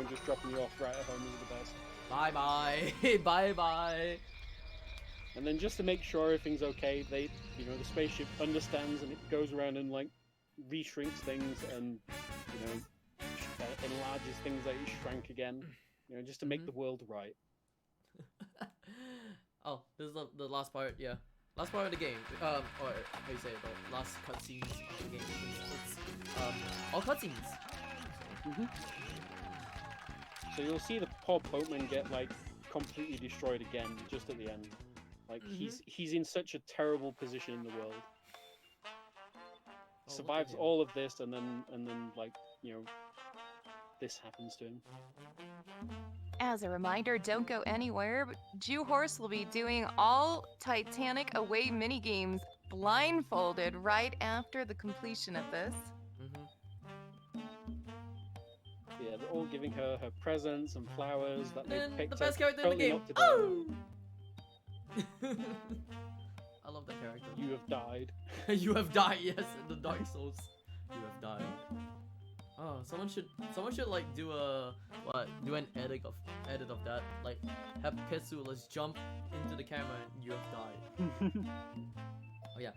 just dropping you off right at home is the best. Bye bye, bye bye. And then just to make sure everything's okay, the spaceship understands and it goes around and like reshrinks things and enlarges things that you shrank again, just to make the world right. Oh, this is the last part, yeah. Last part of the game. Or how you say it? The last cutscenes of the game. It's all cutscenes. So you'll see the Paw Boatman get like completely destroyed again just at the end. Like he's in such a terrible position in the world. Survives all of this, and then like this happens to him. As a reminder, don't go anywhere. Juh0rse will be doing all Titanic away minigames blindfolded right after the completion of this. Yeah, they're all giving her presents and flowers that they picked. The best character in the game. Oh! I love that character. You have died. You have died. Yes, in the Dark Souls, you have died. Oh, someone should like do an edit of that. Like have Ketsu let's jump into the camera and you have died. Oh yeah.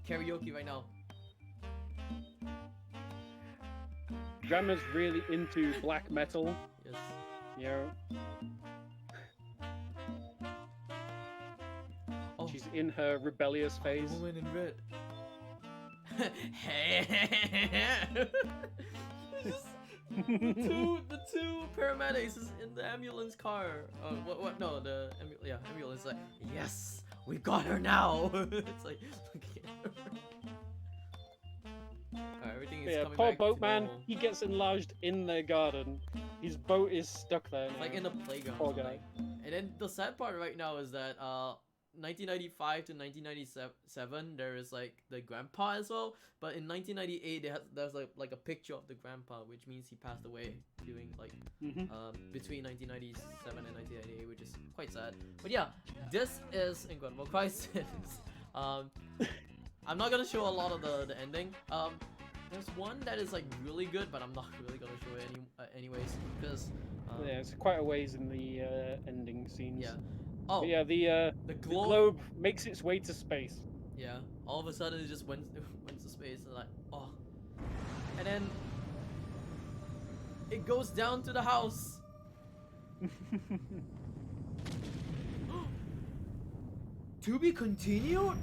Karaoke right now. Drama's really into black metal. Yes. Oh. She's in her rebellious phase. Woman in red. the two paramedics is in the ambulance car. What? No, the ambulance. Like, yes, we got her now. It's like, okay. Everything is coming poor back boatman. to normal. He gets enlarged in their garden. His boat is stuck there. It's like in the playground. Poor or guy. something. And then the sad part right now is that 1995 to 1997 there is like the grandpa as well, but in 1998 there's like a picture of the grandpa, which means he passed away during like between 1997 and 1998, which is quite sad. But yeah, this is Incredible Crisis. I'm not gonna show a lot of the ending. There's one that is like really good, but I'm not really gonna show it anyways because yeah, it's quite a ways in the ending scenes. yeah. Oh, but yeah, the globe makes its way to space. Yeah, all of a sudden it just went to space and like, oh. And then it goes down to the house. To be continued?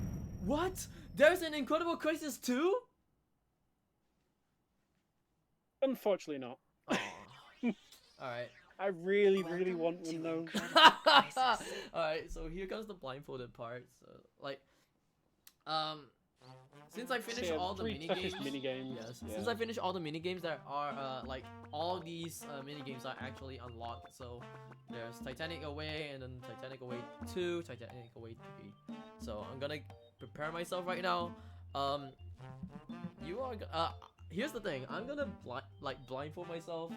What? There's an Incredible Crisis 2? Unfortunately not. Alright. I really want one though. Alright, so here comes the blindfolded part. So, like, since I finished all the minigames, yes. Yeah. Since I finished all the minigames, there are like all these minigames are actually unlocked. So there's Titanic Away, and then Titanic Away 2, Titanic Away 3. So I'm gonna prepare myself right now. You are here's the thing. I'm gonna blindfold myself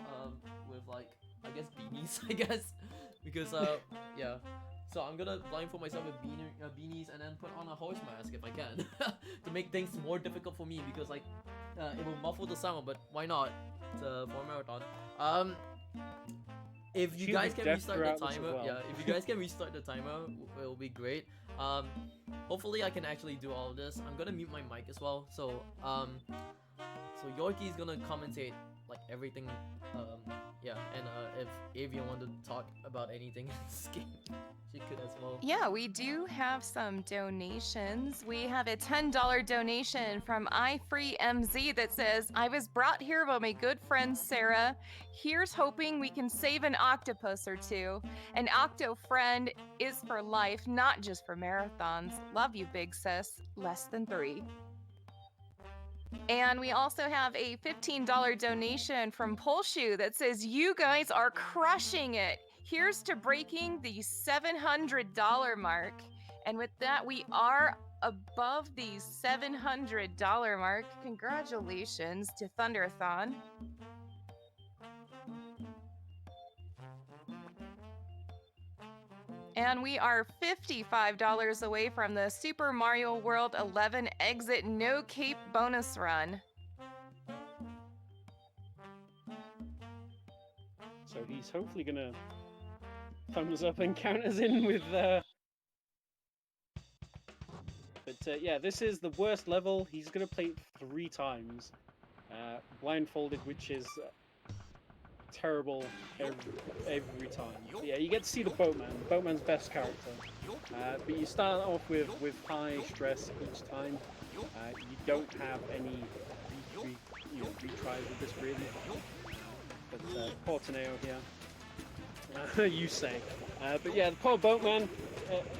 with like, I guess, beanies, I guess, because yeah. So I'm gonna blindfold myself with beanies and then put on a horse mask if I can to make things more difficult for me, because like it will muffle the sound, but why not? It's for a marathon. If you guys can restart the timer, if you guys can restart the timer, it will be great. Hopefully I can actually do all of this. I'm gonna mute my mic as well. So so Juh0rse is gonna commentate like everything. Yeah, and if Avian wanted to talk about anything in this game, she could as well. Yeah, we do have some donations. We have a $10 donation from iFreeMZ that says, I was brought here by my good friend Sarah. Here's hoping we can save an octopus or two. An octo friend is for life, not just for marathons. Love you, big sis. Less than 3. And we also have a $15 donation from Polshu that says, you guys are crushing it. Here's to breaking the $700 mark. And with that, we are above the $700 mark. Congratulations to Thunderthon. And we are $55 away from the Super Mario World 11 Exit No Cape bonus run. So he's hopefully gonna thumbs up and count us in with But yeah, this is the worst level. He's gonna play it 3 times, blindfolded, which is terrible every time. Yeah, you get to see the boatman. The boatman's best character. But you start off with high stress each time. You don't have any retries with this really. But poor Teneo here. You say. But yeah, the poor boatman.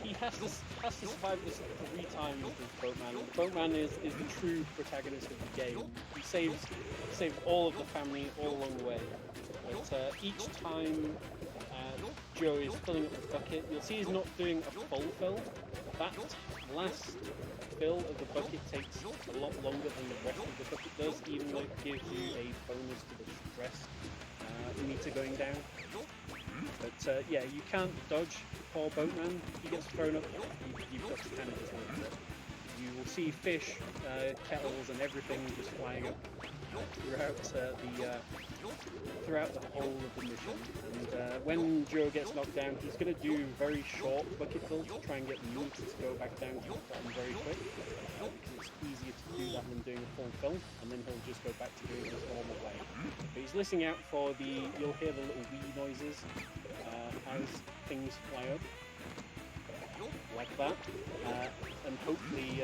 He has to survive this 3 times with this boatman. The boatman is the true protagonist of the game. He saves all of the family all along the way. But each time Juh0rse is filling up the bucket, you'll see he's not doing a full fill. That last fill of the bucket takes a lot longer than the rest of the bucket does, even though it gives you a bonus to the stress meter going down. But yeah, you can't dodge poor boatman. He gets thrown up, you've got to kind of just wait. You will see fish, kettles and everything just flying up throughout the whole of the mission. And when Juh0rse gets knocked down, he's going to do very short bucket fills to try and get the meter to go back down to the bottom very quick. It's easier to do that than doing a full fill, and then he'll just go back to doing it his normal way. But he's listening out for you'll hear the little wee noises as things fly up. like that, and hopefully he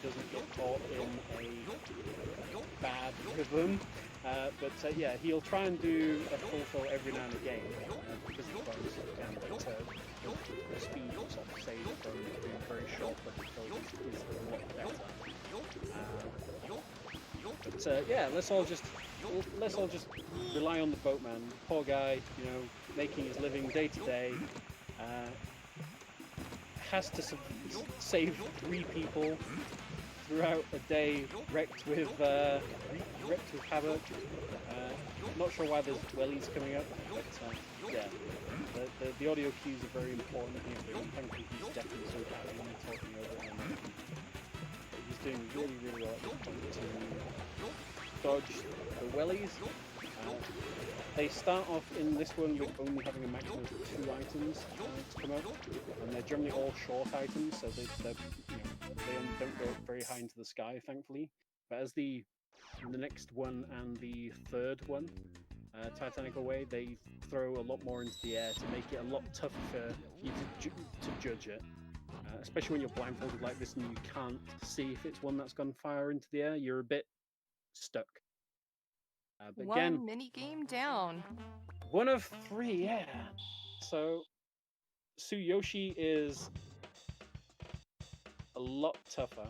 doesn't get caught in a bad rhythm. But yeah, he'll try and do a full fill every now and again because the bonus can, but the speed sort of saved from doing very short fills is a lot better. But yeah, let's all just rely on the boatman. Poor guy, you know, making his living day to day. Has to save 3 people throughout a day, wrecked with havoc. Not sure why there's wellies coming up, but yeah, the audio cues are very important here. Thankfully, he's definitely so bad at talking over him. But he's doing really well at this point to dodge the wellies. They start off in this one with only having a maximum of 2 items to come up, and they're generally all short items, so they don't go very high into the sky, thankfully. But as the next one and the third one, Titanic Away, they throw a lot more into the air to make it a lot tougher for you to judge it. Especially when you're blindfolded like this and you can't see if it's one that's gone fire into the air, you're a bit stuck. But again, One mini game down. 1 of 3, yeah. So Juh0rse is a lot tougher.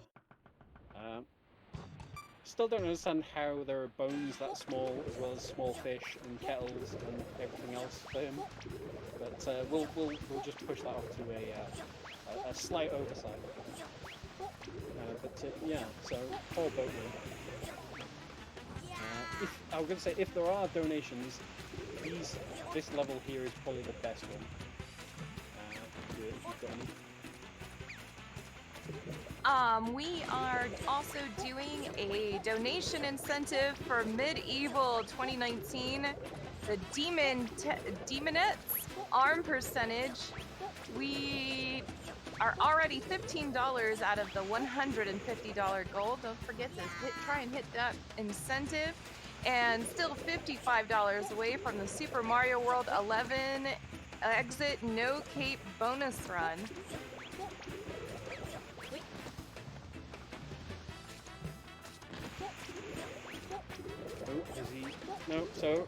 Still don't understand how there are bones that small, as well as small fish and kettles and everything else for him. But we'll just push that off to a slight oversight. But yeah, so poor boatman. I was going to say, if there are donations, this level here is probably the best one. If you've got any. We are also doing a donation incentive for Medieval 2019. The Demonettes arm percentage. We are already $15 out of the $150 goal. Don't forget to try and hit that incentive. And still $55 away from the Super Mario World 11 exit no cape bonus run. Oh, is he? No, so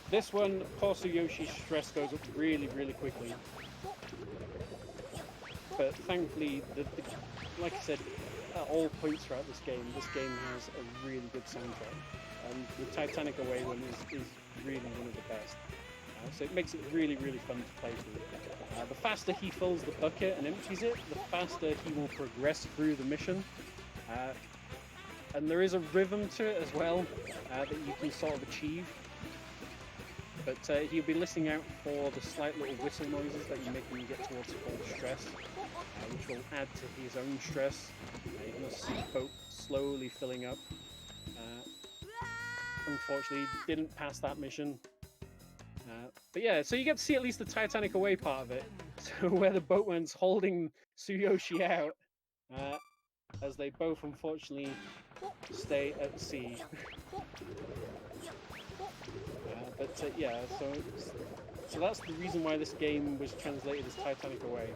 this one, PawsYourGame's stress goes up really quickly. But thankfully, like I said, at all points throughout this game has a really good soundtrack. And the Titanic Away one is really one of the best. So it makes it really fun to play through. The faster he fills the bucket and empties it, the faster he will progress through the mission. And there is a rhythm to it as well that you can sort of achieve. But he'll be listening out for the slight little whistle noises that you make when you get towards full stress, which will add to his own stress. You can see the boat slowly filling up. Unfortunately, didn't pass that mission. But yeah, so you get to see at least the Titanic Away part of it, so where the boatman's holding Juh0rse out, as they both unfortunately stay at sea. Yeah, so that's the reason why this game was translated as Titanic Away.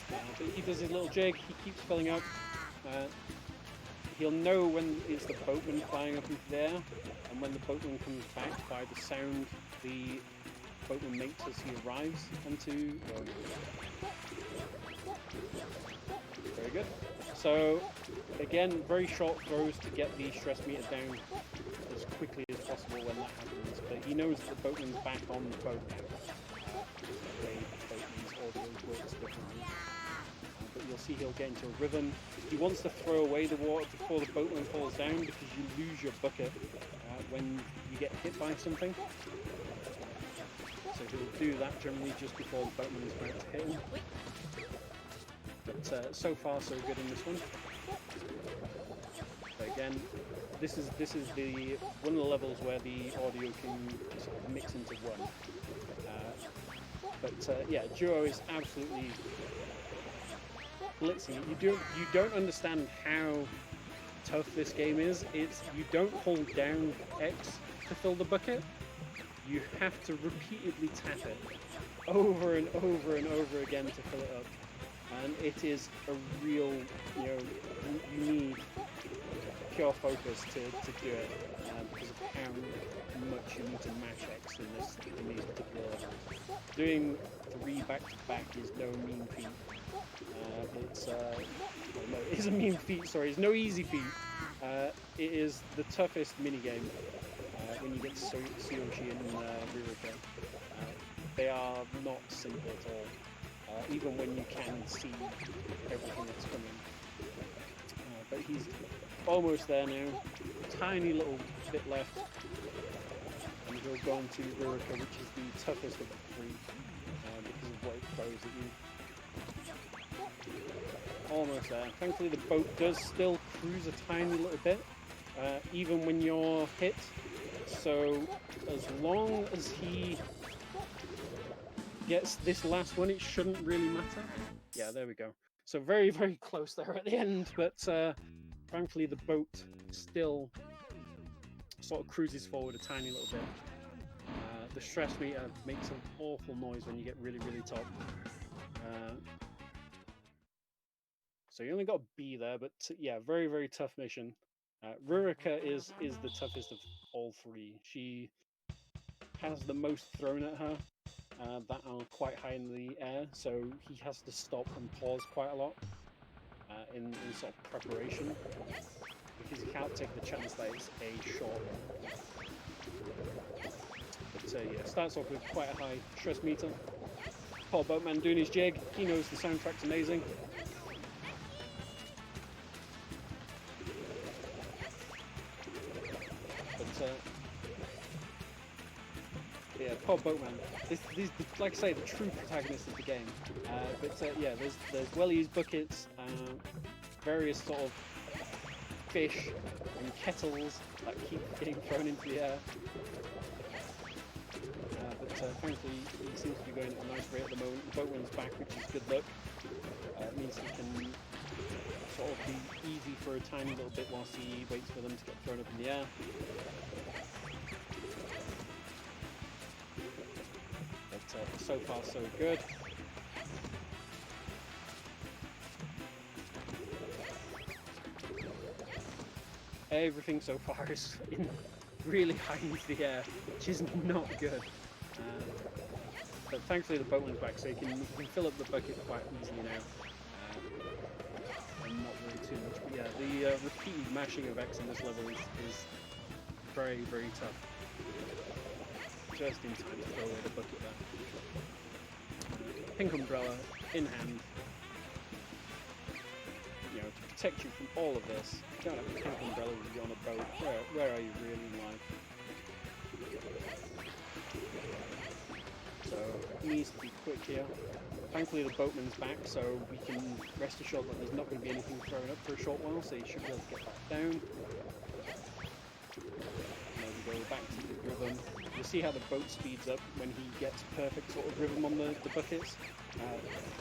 But he does his little jig, he keeps filling up. He'll know when it's the boatman flying up into the air, and when the boatman comes back by the sound the boatman makes as he arrives onto. Very good. So again, very short throws to get the stress meter down as quickly as possible when that happens. But he knows that the boatman's back on the boat now. The way boatman's audio works differently. But you'll see he'll get into a rhythm. He wants to throw away the water before the boatman falls down because you lose your bucket when you get hit by something. So he'll do that generally just before the boatman is about to hit him. But so far so good in this one. But again, this is the one of the levels where the audio can sort of mix into one. Yeah, Juh0rse is absolutely blitzing. You don't understand how tough this game is. It's you don't hold down X to fill the bucket. You have to repeatedly tap it over and over and over again to fill it up. And it is a real, you know, you need pure focus to do it because of how much you need to mash X in these particular levels. Doing 3 back-to-back is no mean feat. No, it is a mean feat, sorry, it's no easy feat. It is the toughest minigame when you get to Juh0rse and Ruroka. They are not simple at all. Even when you can see everything that's coming. But he's almost there now. Tiny little bit left. And he'll go on to Ruroka, which is the toughest of the 3 because of what it throws at you. Almost there. Thankfully the boat does still cruise a tiny little bit, even when you're hit. So as long as he gets this last one, it shouldn't really matter. Yeah, there we go. So very, very close there at the end, but thankfully the boat still sort of cruises forward a tiny little bit. The stress meter makes an awful noise when you get really, really top. So you only got a B there, but yeah, very, very tough mission. Ruroka is the toughest of all 3. She has the most thrown at her. That are quite high in the air, so he has to stop and pause quite a lot in sort of preparation because he can't take the chance that it's a short one. But yeah, starts off with quite a high stress meter. Poor boatman doing his jig. He knows the soundtrack's amazing. But yeah, poor boatman. This, like I say, the true protagonist of the game. But yeah, there's wellies, buckets, various sort of fish and kettles that keep getting thrown into the air. But thankfully, he seems to be going at a nice rate at the moment. The boatman's back, which is good luck. It means he can sort of be easy for a tiny little bit whilst he waits for them to get thrown up in the air. So far, so good. Everything so far is in really high into the air, which is not good. But thankfully the boatman's back, so you can fill up the bucket quite easily now. And not really too much. But yeah, the repeated mashing of X in this level is very, very tough. Just in time to throw away the bucket there. Pink umbrella in hand, you know, to protect you from all of this. You don't have a pink umbrella with you on a boat. Where are you really in life? So it needs to be quick here. Thankfully the boatman's back, so we can rest assured that there's not going to be anything thrown up for a short while, so you should be able to get back down. There we go, back to the rhythm. You'll see how the boat speeds up when he gets perfect sort of rhythm on the buckets.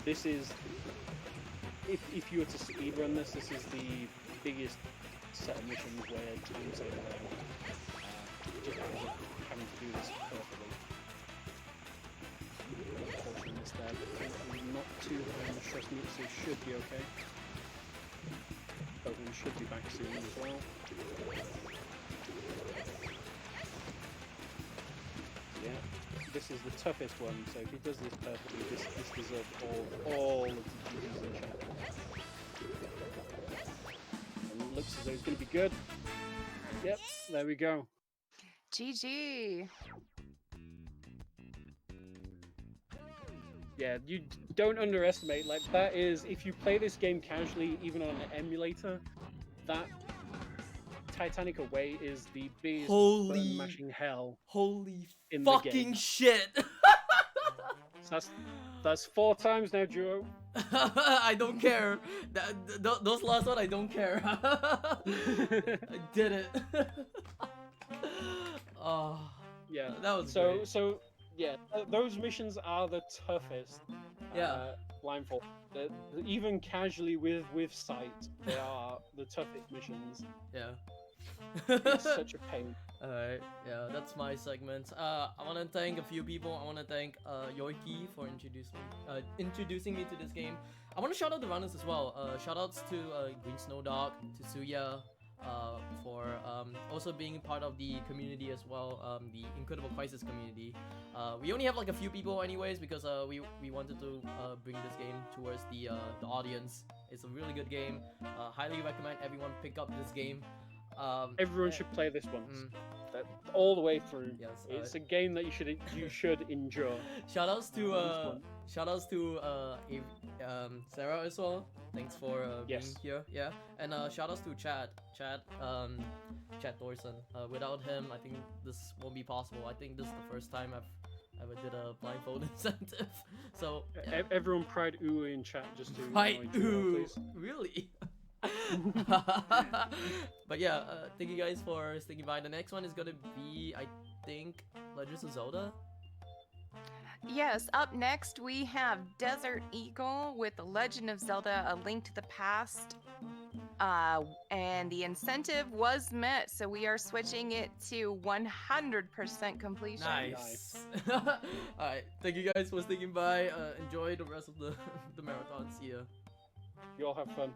This is, if you were to speedrun this, this is the biggest set of missions where time saving down. Just because of having to do this perfectly. Unfortunately missed there, but thankfully not too high on the stress meter, so it should be okay. Boatman should be back soon as well. Yeah, this is the toughest one, so if he does this perfectly, this deserves all of the GGs in chat. And it looks as though it's going to be good. Yep, there we go. GG. Yeah, you don't underestimate, like, that is, if you play this game casually, even on an emulator, that Titanic away is the biggest button mashing hell. Holy in fucking the game. shit! So that's 4 times now, Juh0rse. I don't care. Those last one, I don't care. I did it. Oh, yeah, that was so great. so yeah, those missions are the toughest. Yeah. Blindfold. Even casually with sight, they are the toughest missions. Yeah. It's such a pain. Alright, yeah, that's my segment. I want to thank a few people. I want to thank Juh0rse for introducing me to this game. I want to shout out the runners as well. Shoutouts to Green Snow Dog, to Suya, for also being part of the community as well, the Incredible Crisis community. We only have like a few people anyways because we wanted to bring this game towards the audience. It's a really good game. Highly recommend everyone pick up this game. Everyone should play this once. That, all the way through. Yes, It's a game that you should enjoy. Shoutouts to Sarah as well. Thanks for being here. Yeah, and shoutouts to Chad Thorson. Without him, I think this won't be possible. I think this is the first time I've ever did a blindfold incentive. So yeah. Everyone pride ooh in chat just to Right, annoy Juh0rse, ooh, please. really? But yeah, thank you guys for sticking by. The next one is gonna be, I think, Legends of Zelda. Yes, up next we have Desert Eagle with The Legend of Zelda: A Link to the Past. And the incentive was met, so we are switching it to 100% completion. Nice. Alright, thank you guys for sticking by. Enjoy the rest of the marathon. See ya. You all have fun.